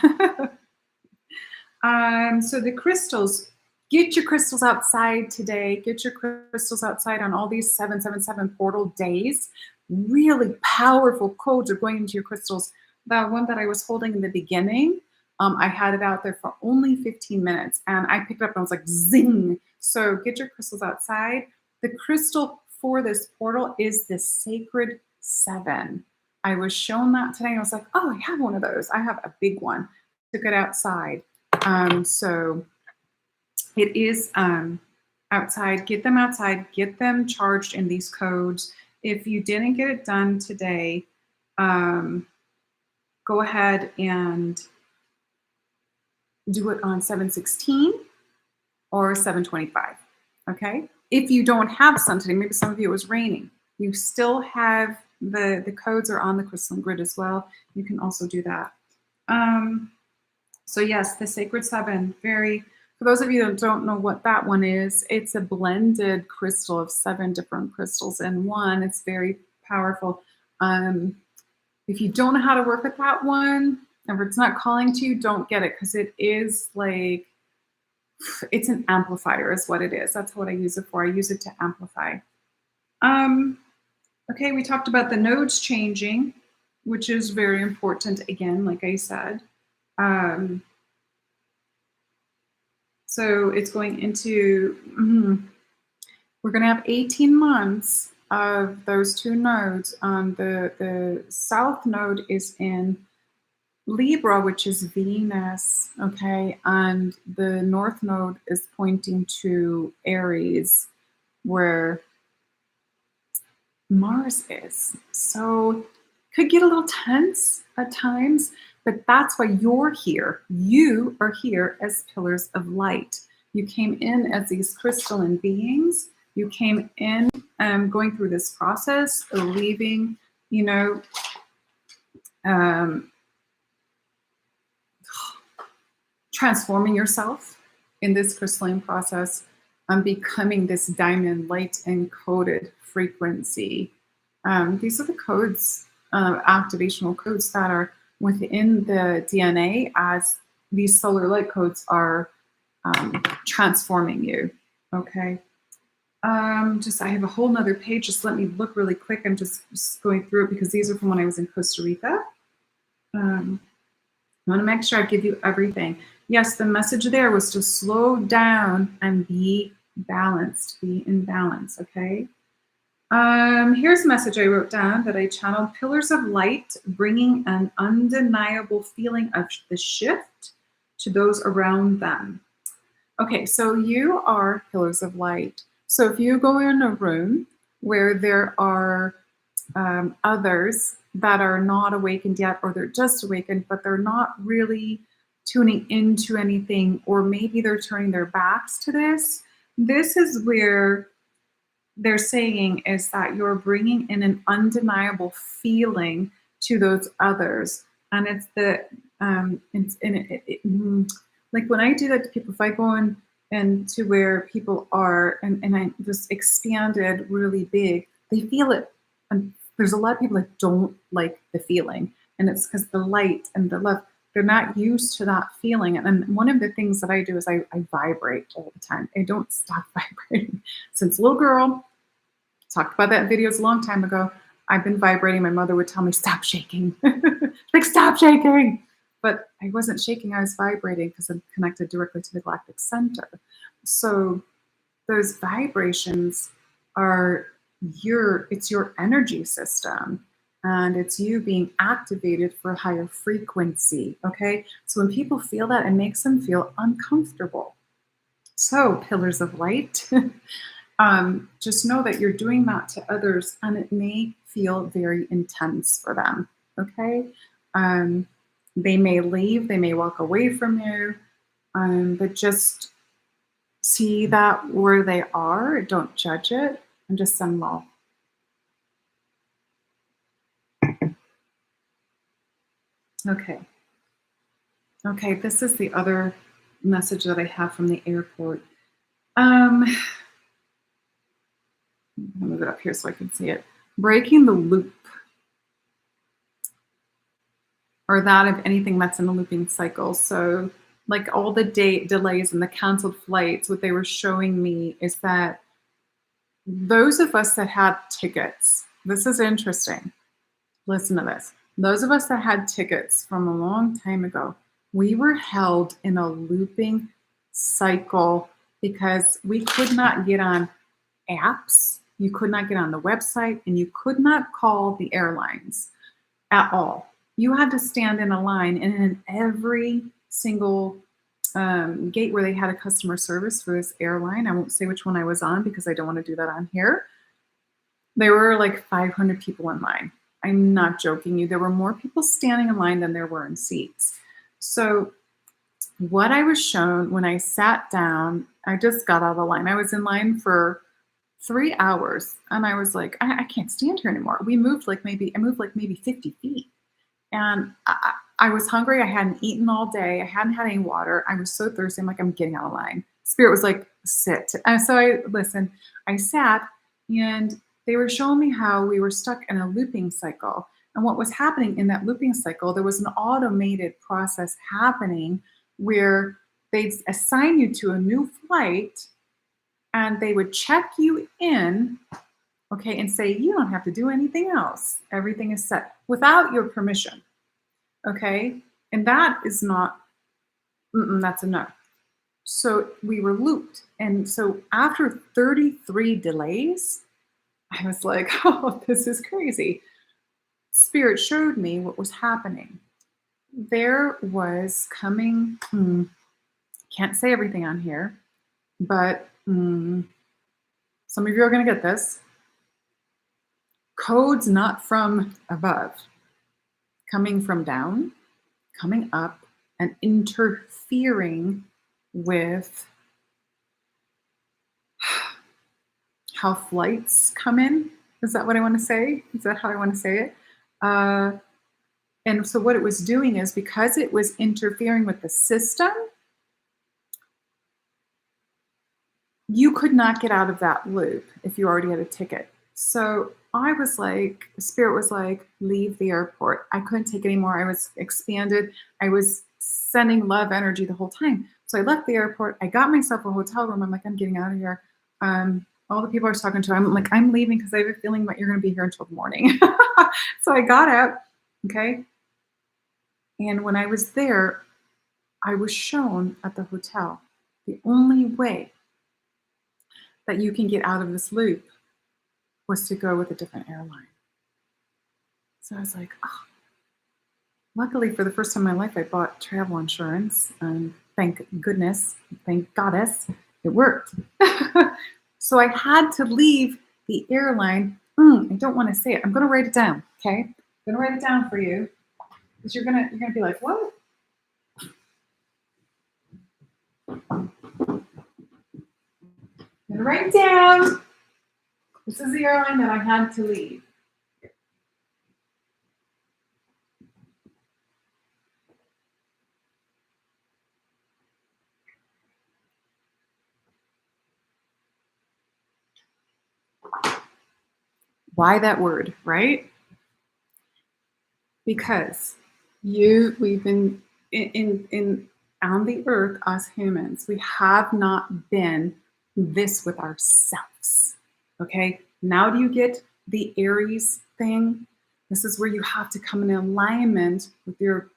S1: So the crystals, get your crystals outside today. Get your crystals outside on all these 777 portal days. Really powerful codes are going into your crystals. The one that I was holding in the beginning, I had it out there for only 15 minutes and I picked it up and I was like, zing. So get your crystals outside. The crystal for this portal is the Sacred 7. I was shown that today. I was like, oh, I have one of those. I have a big one. Took it outside. So it is outside. Get them outside. Get them charged in these codes. If you didn't get it done today, go ahead and do it on 7/16 or 7/25. Okay. If you don't have sun today, maybe some of you it was raining. You still have the codes are on the crystalline grid as well. You can also do that. So yes, the Sacred 7, for those of you that don't know what that one is, it's a blended crystal of 7 different crystals in one. It's very powerful. If you don't know how to work with that one, if it's not calling to you, don't get it because it is like, it's an amplifier is what it is. That's what I use it for. I use it to amplify. Okay, we talked about the nodes changing, which is very important again, like I said. So it's going into, we're going to have 18 months of those two nodes. The south node is in Libra, which is Venus, okay? And the north node is pointing to Aries, where Mars is. So could get a little tense at times, but that's why you're here. You are here as pillars of light. You came in as these crystalline beings. You came in going through this process of leaving, transforming yourself in this crystalline process and becoming this diamond light encoded frequency. These are the codes, activational codes that are within the DNA as these solar light codes are transforming you, okay? I have a whole nother page. Just let me look really quick. I'm just going through it because these are from when I was in Costa Rica. I want to make sure I give you everything. Yes, the message there was to slow down and be balanced, be in balance, okay? Here's a message I wrote down that I channeled. Pillars of light, bringing an undeniable feeling of the shift to those around them. Okay, so you are pillars of light. So if you go in a room where there are others that are not awakened yet, or they're just awakened, but they're not really tuning into anything, or maybe they're turning their backs to this, this is where they're saying is that you're bringing in an undeniable feeling to those others. And it's like when I do that to people, if I go in and to where people are and I just expanded really big, they feel it. And there's a lot of people that don't like the feeling. And it's because the light and the love, they're not used to that feeling. And one of the things that I do is I vibrate all the time. I don't stop vibrating. Since a little girl, talked about that in videos a long time ago, I've been vibrating. My mother would tell me, stop shaking. Like, stop shaking. But I wasn't shaking, I was vibrating because I'm connected directly to the galactic center. So those vibrations are it's your energy system, and it's you being activated for a higher frequency, okay? So when people feel that, it makes them feel uncomfortable. So pillars of light, just know that you're doing that to others, and it may feel very intense for them, okay? They may leave, they may walk away from you, but just see that where they are, don't judge it, and just send love. Okay. Okay, this is the other message that I have from the airport. I'll move it up here so I can see it. Breaking the loop, or that of anything that's in a looping cycle. So like all the delays and the canceled flights, what they were showing me is that those of us that had tickets, this is interesting. Listen to this. Those of us that had tickets from a long time ago, we were held in a looping cycle because we could not get on apps, you could not get on the website, and you could not call the airlines at all. You had to stand in a line, and in every single gate where they had a customer service for this airline, I won't say which one I was on because I don't want to do that on here, there were like 500 people in line. I'm not joking you. There were more people standing in line than there were in seats. So what I was shown when I sat down, I just got out of the line. I was in line for 3 hours, and I was like, I can't stand here anymore. I moved like maybe 50 feet. And I was hungry. I hadn't eaten all day. I hadn't had any water. I was so thirsty. I'm like, I'm getting out of line. Spirit was like, sit. And so I listened. I sat, and they were showing me how we were stuck in a looping cycle. And what was happening in that looping cycle, there was an automated process happening where they'd assign you to a new flight, and they would check you in, okay, and say, you don't have to do anything else. Everything is set without your permission, okay? And that is not, that's a no. So we were looped. And so after 33 delays, I was like, oh, this is crazy. Spirit showed me what was happening. There was coming, can't say everything on here, but some of you are going to get this. Codes not from above, coming from down, coming up, and interfering with how flights come in. Is that what I want to say? Is that how I want to say it? And so what it was doing is, because it was interfering with the system, you could not get out of that loop if you already had a ticket. So I was like, Spirit was like, leave the airport. I couldn't take it anymore. I was expanded. I was sending love energy the whole time. So I left the airport. I got myself a hotel room. I'm like, I'm getting out of here. All the people I was talking to, I'm like, I'm leaving because I have a feeling that you're going to be here until the morning. So I got out, okay? And when I was there, I was shown at the hotel the only way that you can get out of this loop was to go with a different airline. So I was like, oh. Luckily, for the first time in my life, I bought travel insurance, and thank goodness, thank goddess, it worked. So I had to leave the airline. I don't want to say it. I'm going to write it down, okay? I'm going to write it down for you, because you're gonna be like, what? I'm going to write it down. This is the airline that I had to leave. Why that word, right? Because we've been in on the earth, us humans, we have not been this with ourselves. Okay, now do you get the Aries thing. This is where you have to come in alignment with your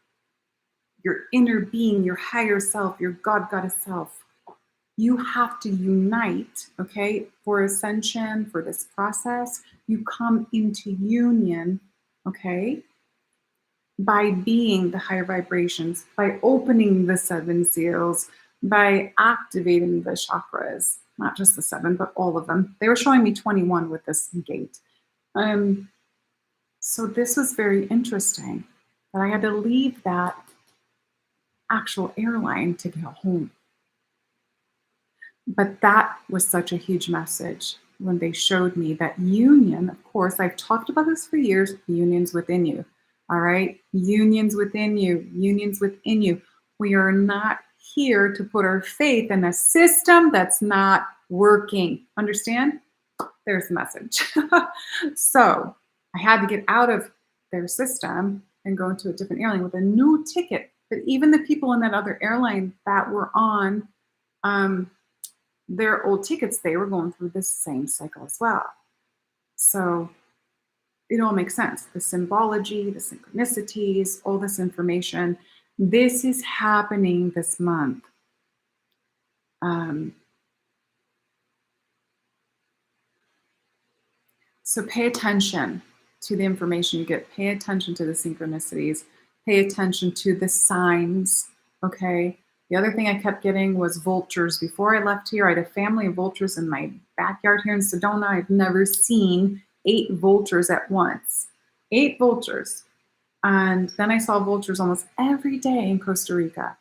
S1: inner being, your higher self, your God, goddess self. You have to unite, okay? For ascension, for this process, you come into union, okay? By being the higher vibrations, by opening the 7 seals, by activating the chakras, not just the 7, but all of them. They were showing me 21 with this gate. So this was very interesting, but I had to leave that actual airline to get home. But that was such a huge message when they showed me that union. Of course, I've talked about this for years, unions within you. All right, unions within you, unions within you. We are not here to put our faith in a system that's not working. Understand? There's the message. So I had to get out of their system and go into a different airline with a new ticket. But even the people in that other airline that were on their old tickets, they were going through this same cycle as well. So it all makes sense. The symbology, the synchronicities, all this information. This is happening this month. So pay attention to the information you get. Pay attention to the synchronicities. Pay attention to the signs, okay? The other thing I kept getting was vultures. Before I left here, I had a family of vultures in my backyard here in Sedona. I've never seen 8 vultures at once. 8 vultures. And then I saw vultures almost every day in Costa Rica.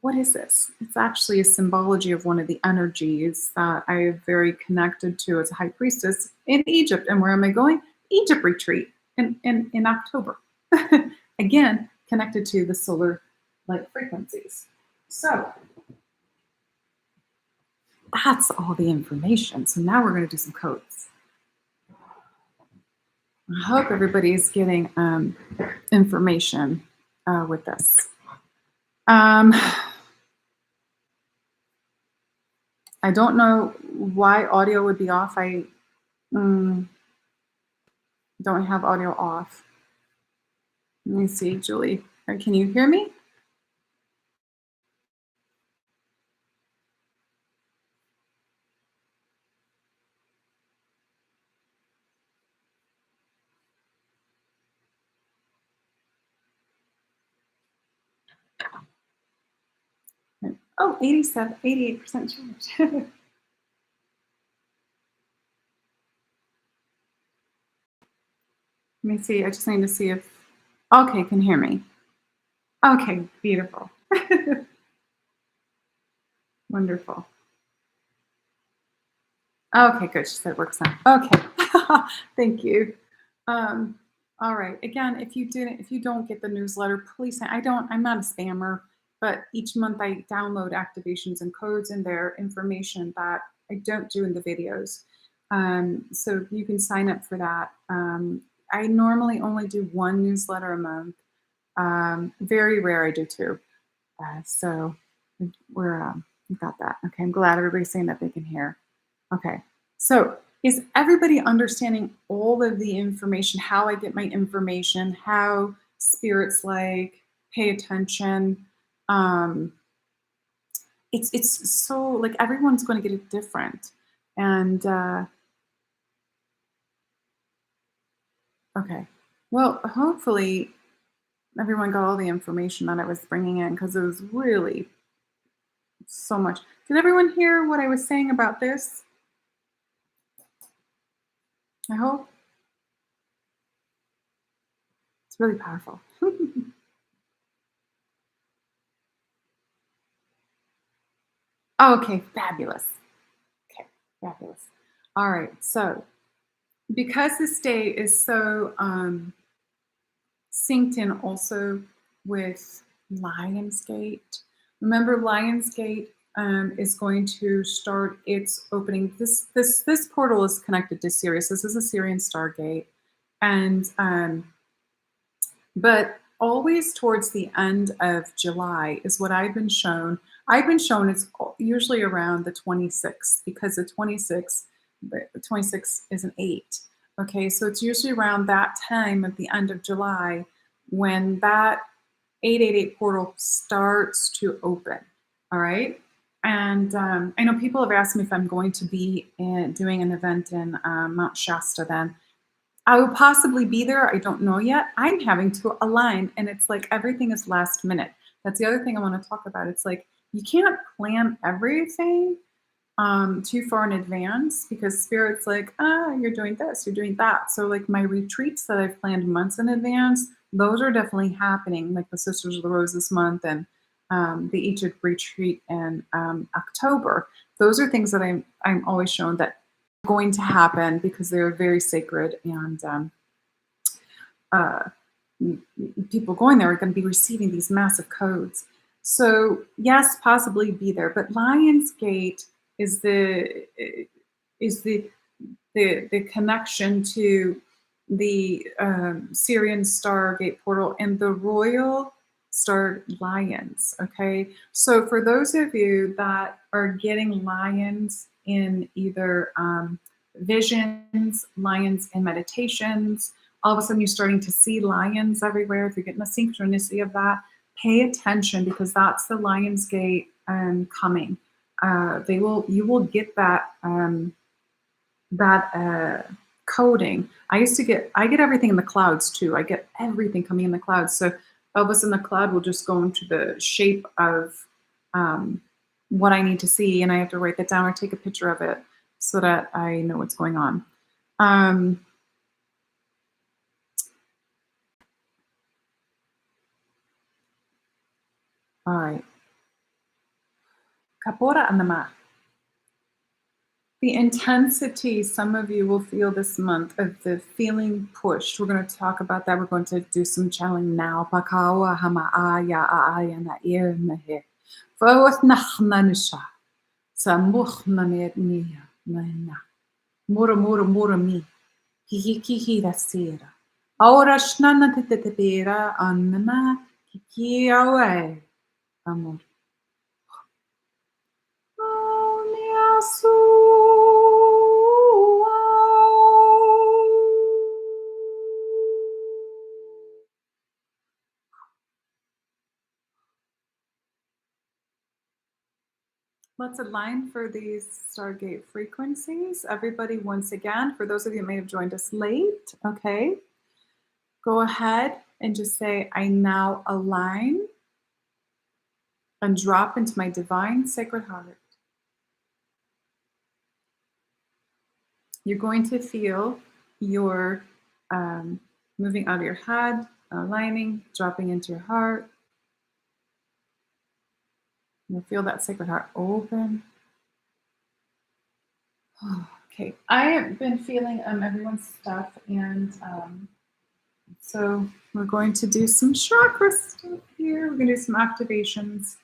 S1: What is this? It's actually a symbology of one of the energies that I am very connected to as a high priestess in Egypt. And where am I going? Egypt retreat in October. Again, connected to the solar light frequencies. So that's all the information. So now we're going to do some codes. I hope everybody's getting information with this. I don't know why audio would be off. I don't have audio off. Let me see, Julie. Can you hear me? Oh, 88% charged. Let me see. I just need to see if, okay, can hear me. Okay, beautiful. Wonderful. Okay, good. She said it works now. Okay, thank you. All right. Again, if you don't get the newsletter, please. I'm not a spammer, but each month I download activations and codes in there, information that I don't do in the videos. So you can sign up for that. I normally only do 1 newsletter a month. Very rare I do 2. So we got that. Okay, I'm glad everybody's saying that they can hear. Okay, so is everybody understanding all of the information, how I get my information, how spirits pay attention? It's so, like, everyone's going to get it different. And, okay, well, hopefully everyone got all the information that I was bringing in, because it was really so much. Did everyone hear what I was saying about this? I hope. It's really powerful. Okay, fabulous. Okay, fabulous. All right, so because this day is so synced in also with Lionsgate. Remember, Lionsgate is going to start its opening. This portal is connected to Sirius. This is a Syrian Stargate, and but always towards the end of July is what I've been shown. I've been shown it's usually around the 26th, because the 26th is an 8. Okay, so it's usually around that time at the end of July when that 888 portal starts to open. All right. And I know people have asked me if I'm going to be doing an event in Mount Shasta then. I will possibly be there. I don't know yet. I'm having to align, and it's like everything is last minute. That's the other thing I want to talk about. It's like you can't plan everything too far in advance because spirit's like, you're doing this, you're doing that. So like my retreats that I've planned months in advance, those are definitely happening. Like the Sisters of the Rose this month and the Egypt retreat in October. Those are things that I'm always shown that are going to happen because they're very sacred, and people going there are going to be receiving these massive codes. So yes, possibly be there, but Lionsgate is the connection to the Syrian Stargate portal and the Royal Star Lions. Okay, so for those of you that are getting lions in either visions, lions in meditations, all of a sudden you're starting to see lions everywhere. If you're getting a synchronicity of that, pay attention because that's the Lionsgate coming. You will get that coding. I get everything in the clouds too. I get everything coming in the clouds. So all of a sudden the cloud will just go into the shape of what I need to see, and I have to write that down or take a picture of it so that I know what's going on. All right. Kapora anama. The intensity some of you will feel this month of the feeling pushed. We're going to talk about that. We're going to do some channeling now. Pakawa hama aya aya na ir nahe. Fawat nachnanisha. Samuch namernia na. Mura mura mura mi. Kiki da sera. Ahora shnana tetetera anna kiki away. Amor. Let's align for these Stargate frequencies. Everybody, once again, for those of you who may have joined us late, okay, go ahead and just say, I now align and drop into my divine sacred heart. You're going to feel your moving out of your head, aligning, dropping into your heart. You'll feel that sacred heart open. Okay, I have been feeling everyone's stuff, and so we're going to do some chakra stuff here. We're going to do some activations.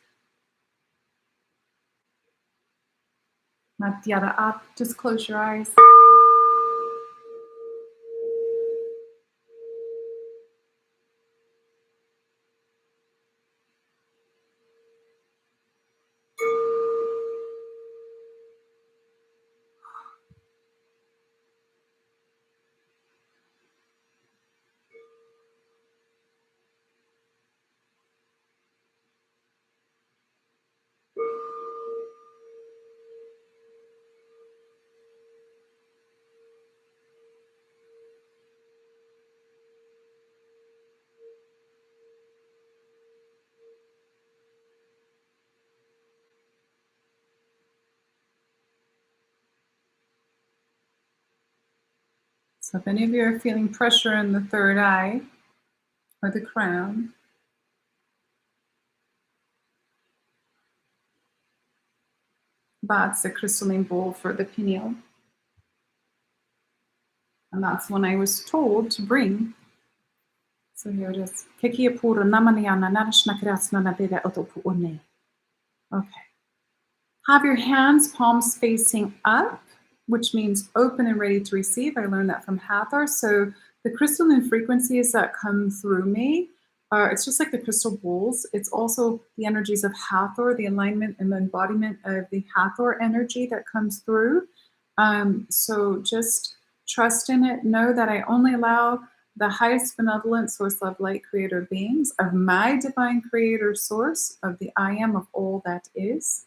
S1: Matyada up, just close your eyes. So if any of you are feeling pressure in the third eye or the crown, that's the crystalline bowl for the pineal. And that's one I was told to bring. So here it is. Okay. Have your hands, palms facing up, which means open and ready to receive. I learned that from Hathor. So the crystalline frequencies that come through me, it's just like the crystal bowls. It's also the energies of Hathor, the alignment and the embodiment of the Hathor energy that comes through. So just Trust in it. Know that I only allow the highest benevolent source, love, light, creator beings of my divine creator source of the I am of all that is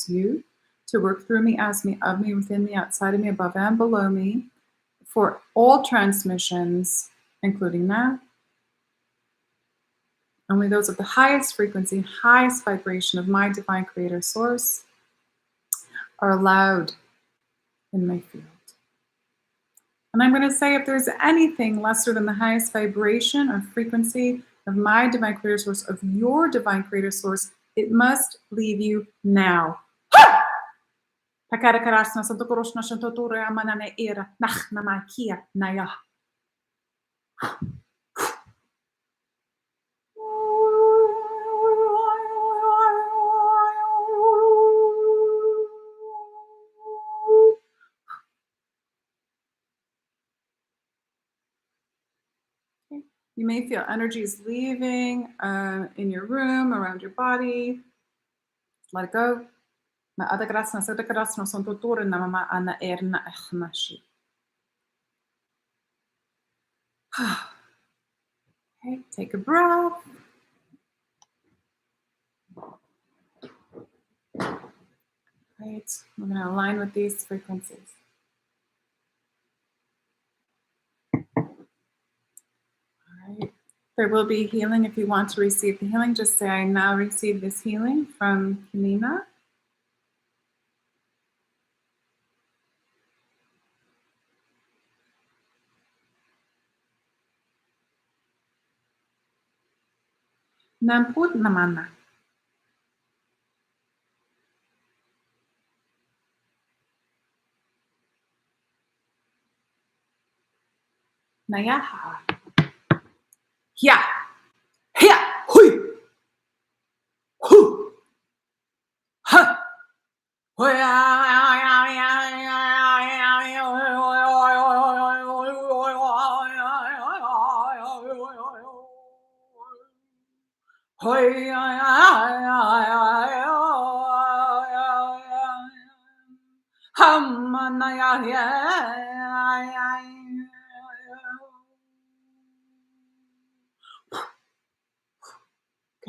S1: you, to work through me, as me, of me, within me, outside of me, above and below me, for all transmissions, including now. Only those of the highest frequency, highest vibration of my divine creator source are allowed in my field. And I'm going to say if there's anything lesser than the highest vibration or frequency of my divine creator source, of your divine creator source, it must leave you now. You may feel energies leaving in your room, around your body. Let it go. Okay, take a breath. Right, we're going to align with these frequencies. Right. There will be healing. If you want to receive the healing, just say, I now receive this healing from Keleena. Namput namana. Nayaha. Hia. Hia. Hui. Hu. Ha.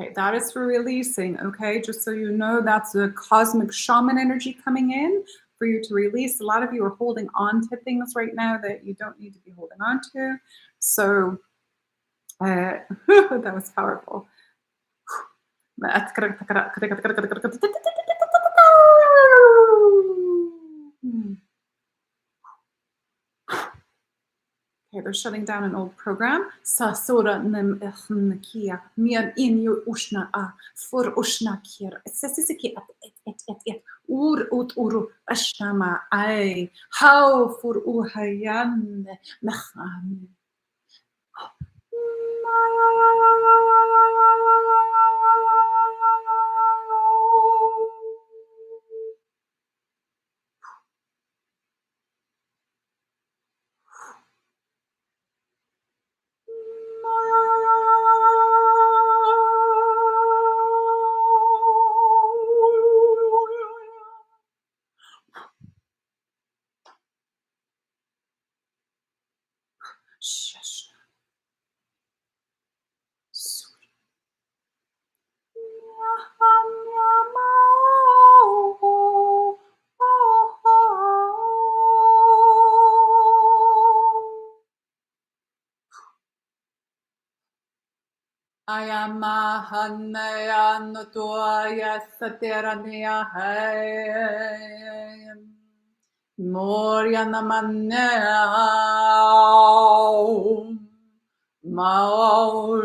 S1: Okay, that is for releasing, okay? Just so you know, that's the cosmic shaman energy coming in for you to release. A lot of you are holding on to things right now that you don't need to be holding on to. So that was powerful. Okay, they're shutting down an old program. Sasora nem kia mian in your ushna a for ushna kir. Sesiki et ur ut uru ashtama ai how for uhayan mecham. Ayamahanaya Notuaya Satirania Hay Moriana Manea Mao.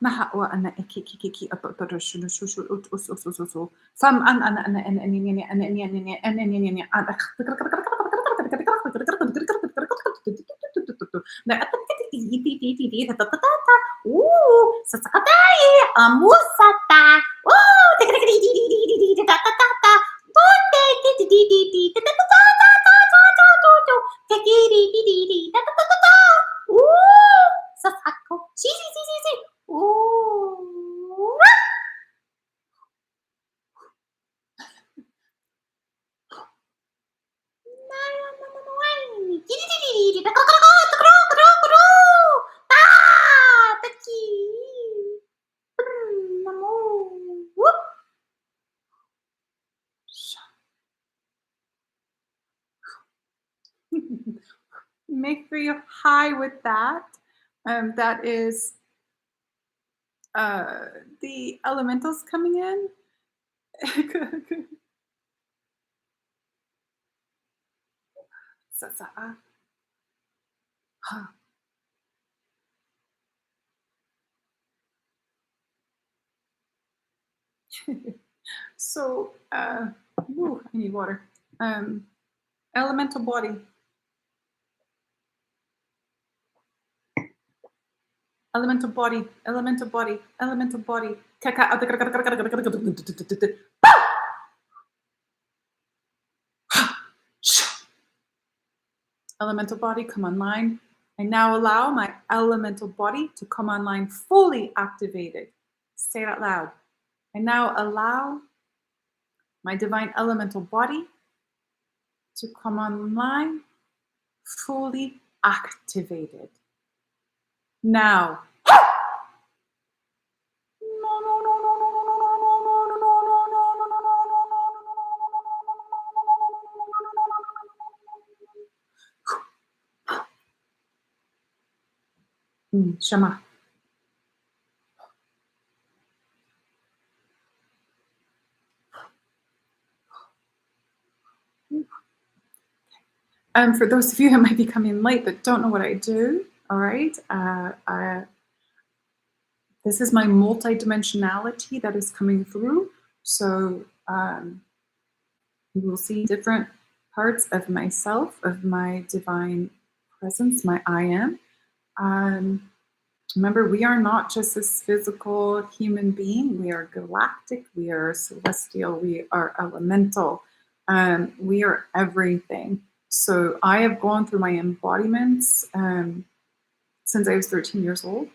S1: Mahawa ana kiki atotoro shunu shushu us fam an Make sure you're high with that. That is the elementals coming in. So, I need water. Elemental body. Elemental body, elemental body, elemental body. Elemental body, come online. I now allow my elemental body to come online fully activated. Say it out loud. I now allow my divine elemental body to come online fully activated. Now. Shama. For those of you who might be coming late but don't know what I do, all right, this is my multidimensionality that is coming through. So you will see different parts of myself, of my divine presence, my I am. Remember, we are not just this physical human being. We are galactic, we are celestial, we are elemental, we are everything. So I have gone through my embodiments since I was 13 years old.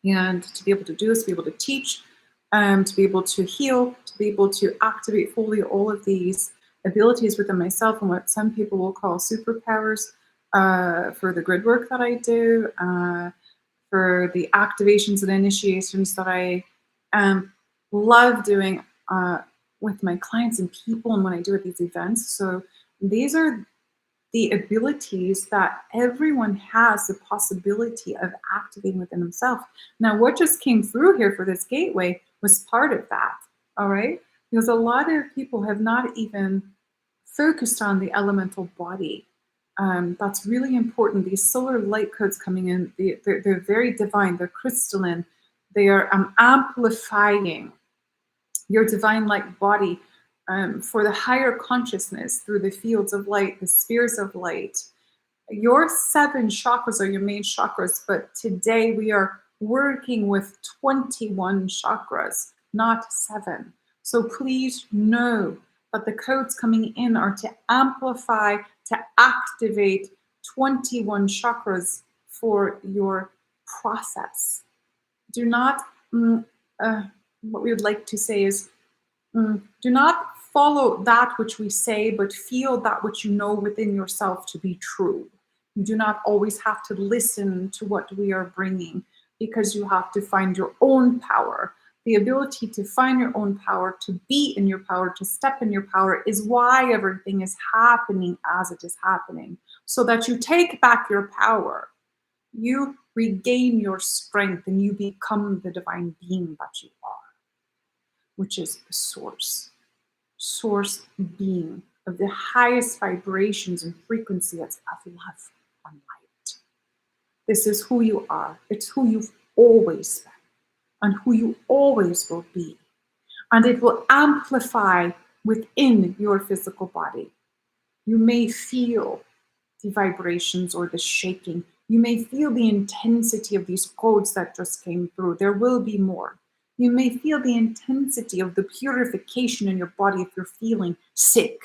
S1: And to be able to do this, to be able to teach, to be able to heal, to be able to activate fully all of these abilities within myself and what some people will call superpowers for the grid work that I do, for the activations and initiations that I love doing with my clients and people and when I do at these events. So these are the abilities that everyone has the possibility of activating within themselves. Now, what just came through here for this gateway was part of that, all right? Because a lot of people have not even focused on the elemental body. That's really important. These solar light codes coming in, they're very divine, they're crystalline. They are amplifying your divine light body for the higher consciousness through the fields of light, the spheres of light. Your 7 chakras are your main chakras, but today we are working with 21 chakras, not 7. So please know that the codes coming in are to amplify, to activate 21 chakras for your process. Do not, what we would like to say is, do not follow that which we say, but feel that which you know within yourself to be true. You do not always have to listen to what we are bringing, because you have to find your own power. The ability to find your own power, to be in your power, to step in your power is why everything is happening as it is happening, so that you take back your power. You regain your strength and you become the divine being that you are, which is the source being of the highest vibrations and frequencies of love and light. This is who you are. It's who you've always been and who you always will be. And it will amplify within your physical body. You may feel the vibrations or the shaking. You may feel the intensity of these codes that just came through. There will be more. You may feel the intensity of the purification in your body if you're feeling sick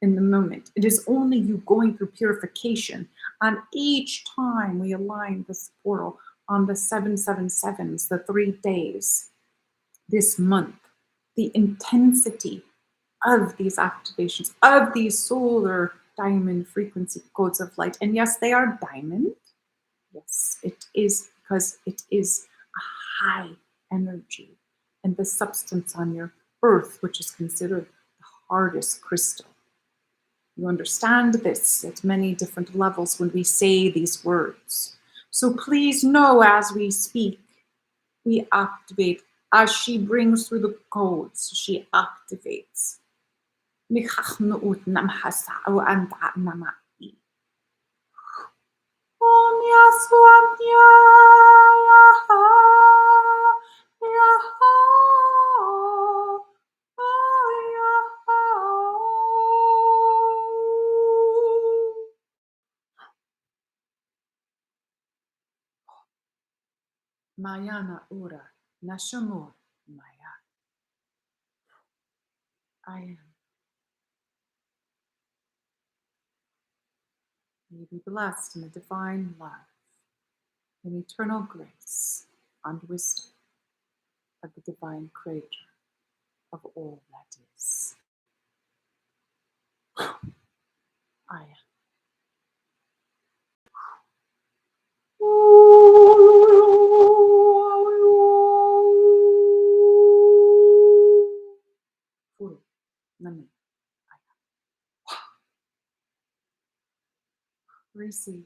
S1: in the moment. It is only you going through purification. And each time we align this portal on the 777s, the 3 days this month, the intensity of these activations, of these solar diamond frequency codes of light. And yes, they are diamond. Yes, it is, because it is a high energy. And the substance on your earth, which is considered the hardest crystal. You understand this at many different levels when we say these words. So please know, as we speak, we activate. As she brings through the codes, she activates. Mayana ura, nashamur, maya. I am. May you be blessed in the divine love, in eternal grace and wisdom of the divine creator of all that is. I am. Receive.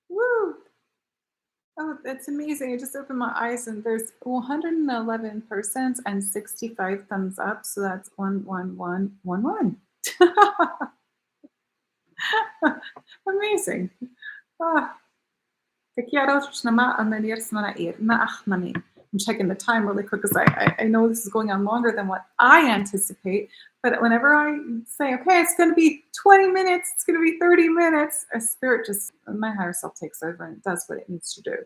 S1: Woo! Oh, that's amazing. I just opened my eyes and there's 111 persons and 65 thumbs up. So that's 11111. Amazing. I'm checking the time really quick because I know this is going on longer than what I anticipate. But whenever I say, okay, it's going to be 20 minutes, it's going to be 30 minutes, a spirit just, my higher self takes over and it does what it needs to do.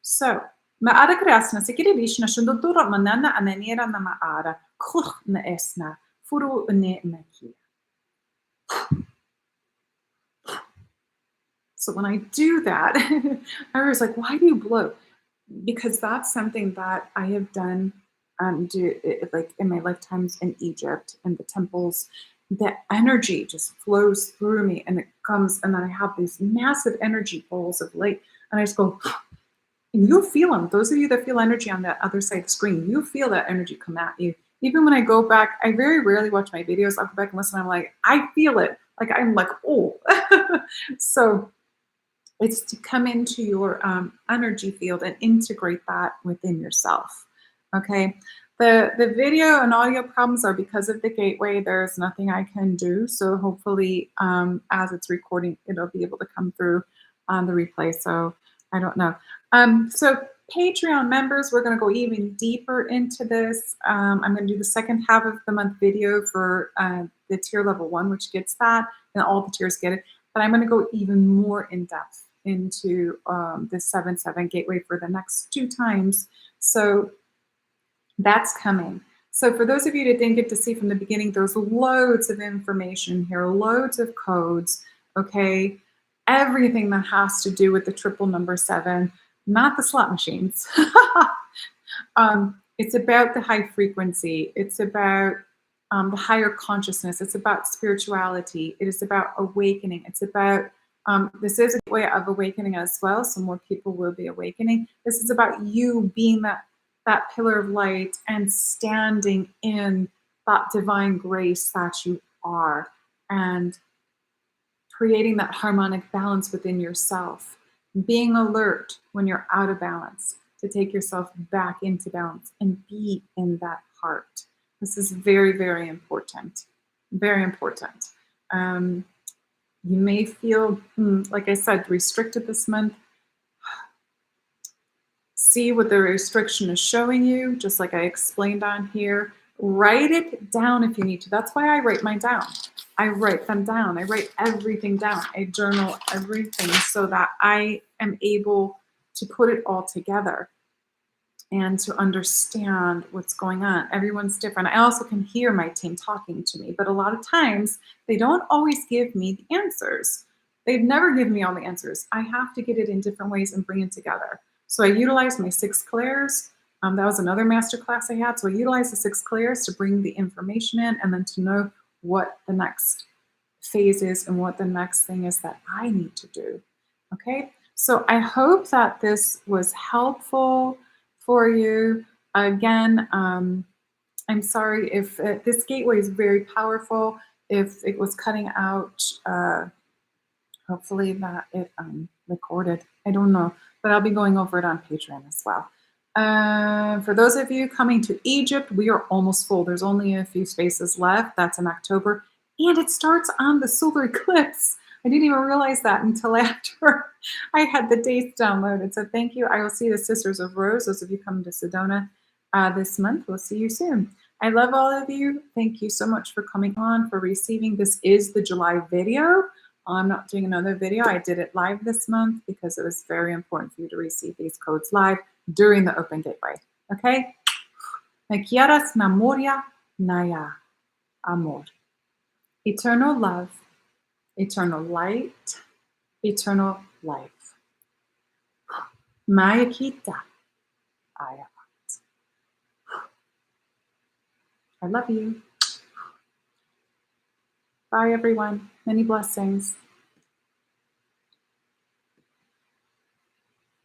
S1: So, maara krasna sekirilish na shundodura manana ananera na maara kuch na esna furu ne makia. So when I do that, I was like, why do you blow? Because that's something that I have done like in my lifetimes in Egypt and the temples. The energy just flows through me and it comes, and then I have these massive energy balls of light, and I just go, and you'll feel them. Those of you that feel energy on that other side of the screen, you feel that energy come at you. Even when I go back, I very rarely watch my videos. I'll go back and listen. I'm like, I feel it. Like I'm like, oh. So it's to come into your energy field and integrate that within yourself. Okay. The video and audio problems are because of the gateway. There's nothing I can do. So hopefully, as it's recording, it'll be able to come through on the replay. So I don't know. So Patreon members, we're going to go even deeper into this. I'm going to do the second half of the month video for the tier level 1, which gets that, and all the tiers get it. But I'm going to go even more in depth into the 7/7 gateway for the next 2 times. So that's coming. So for those of you that didn't get to see from the beginning, there's loads of information here, loads of codes, okay? Everything that has to do with the triple number 7, not the slot machines. It's about the high frequency. It's about the higher consciousness. It's about spirituality. It is about awakening. It's about, this is a way of awakening as well, so more people will be awakening. This is about you being that pillar of light and standing in that divine grace that you are, and creating that harmonic balance within yourself, being alert when you're out of balance, to take yourself back into balance and be in that heart. This is very, very important. Very important. You may feel, like I said, restricted this month. see what the restriction is showing you, just like I explained on here. Write it down if you need to. That's why I write mine down. I write them down. I write everything down. I journal everything so that I am able to put it all together and to understand what's going on. Everyone's different. I also can hear my team talking to me, but a lot of times they don't always give me the answers. They've never given me all the answers. I have to get it in different ways and bring it together. So I utilize my 6 clairs. That was another masterclass I had. So I utilize the 6 clairs to bring the information in and then to know what the next phase is and what the next thing is that I need to do. Okay, so I hope that this was helpful for you. Again, I'm sorry if this gateway is very powerful. If it was cutting out, hopefully that it recorded. I don't know, but I'll be going over it on Patreon as well. For those of you coming to Egypt, we are almost full. There's only a few spaces left. That's in October. And it starts on the solar eclipse. I didn't even realize that until after I had the dates downloaded. So thank you. I will see the Sisters of Rose. Those of you coming to Sedona this month, we'll see you soon. I love all of you. Thank you so much for coming on, for receiving. This is the July video. I'm not doing another video. I did it live this month because it was very important for you to receive these codes live during the Open Gateway. Okay? Me quieras, memoria, naya, amor. Eternal love, eternal light, eternal life. Maya kita, aya. I love you. Bye, everyone. Many blessings.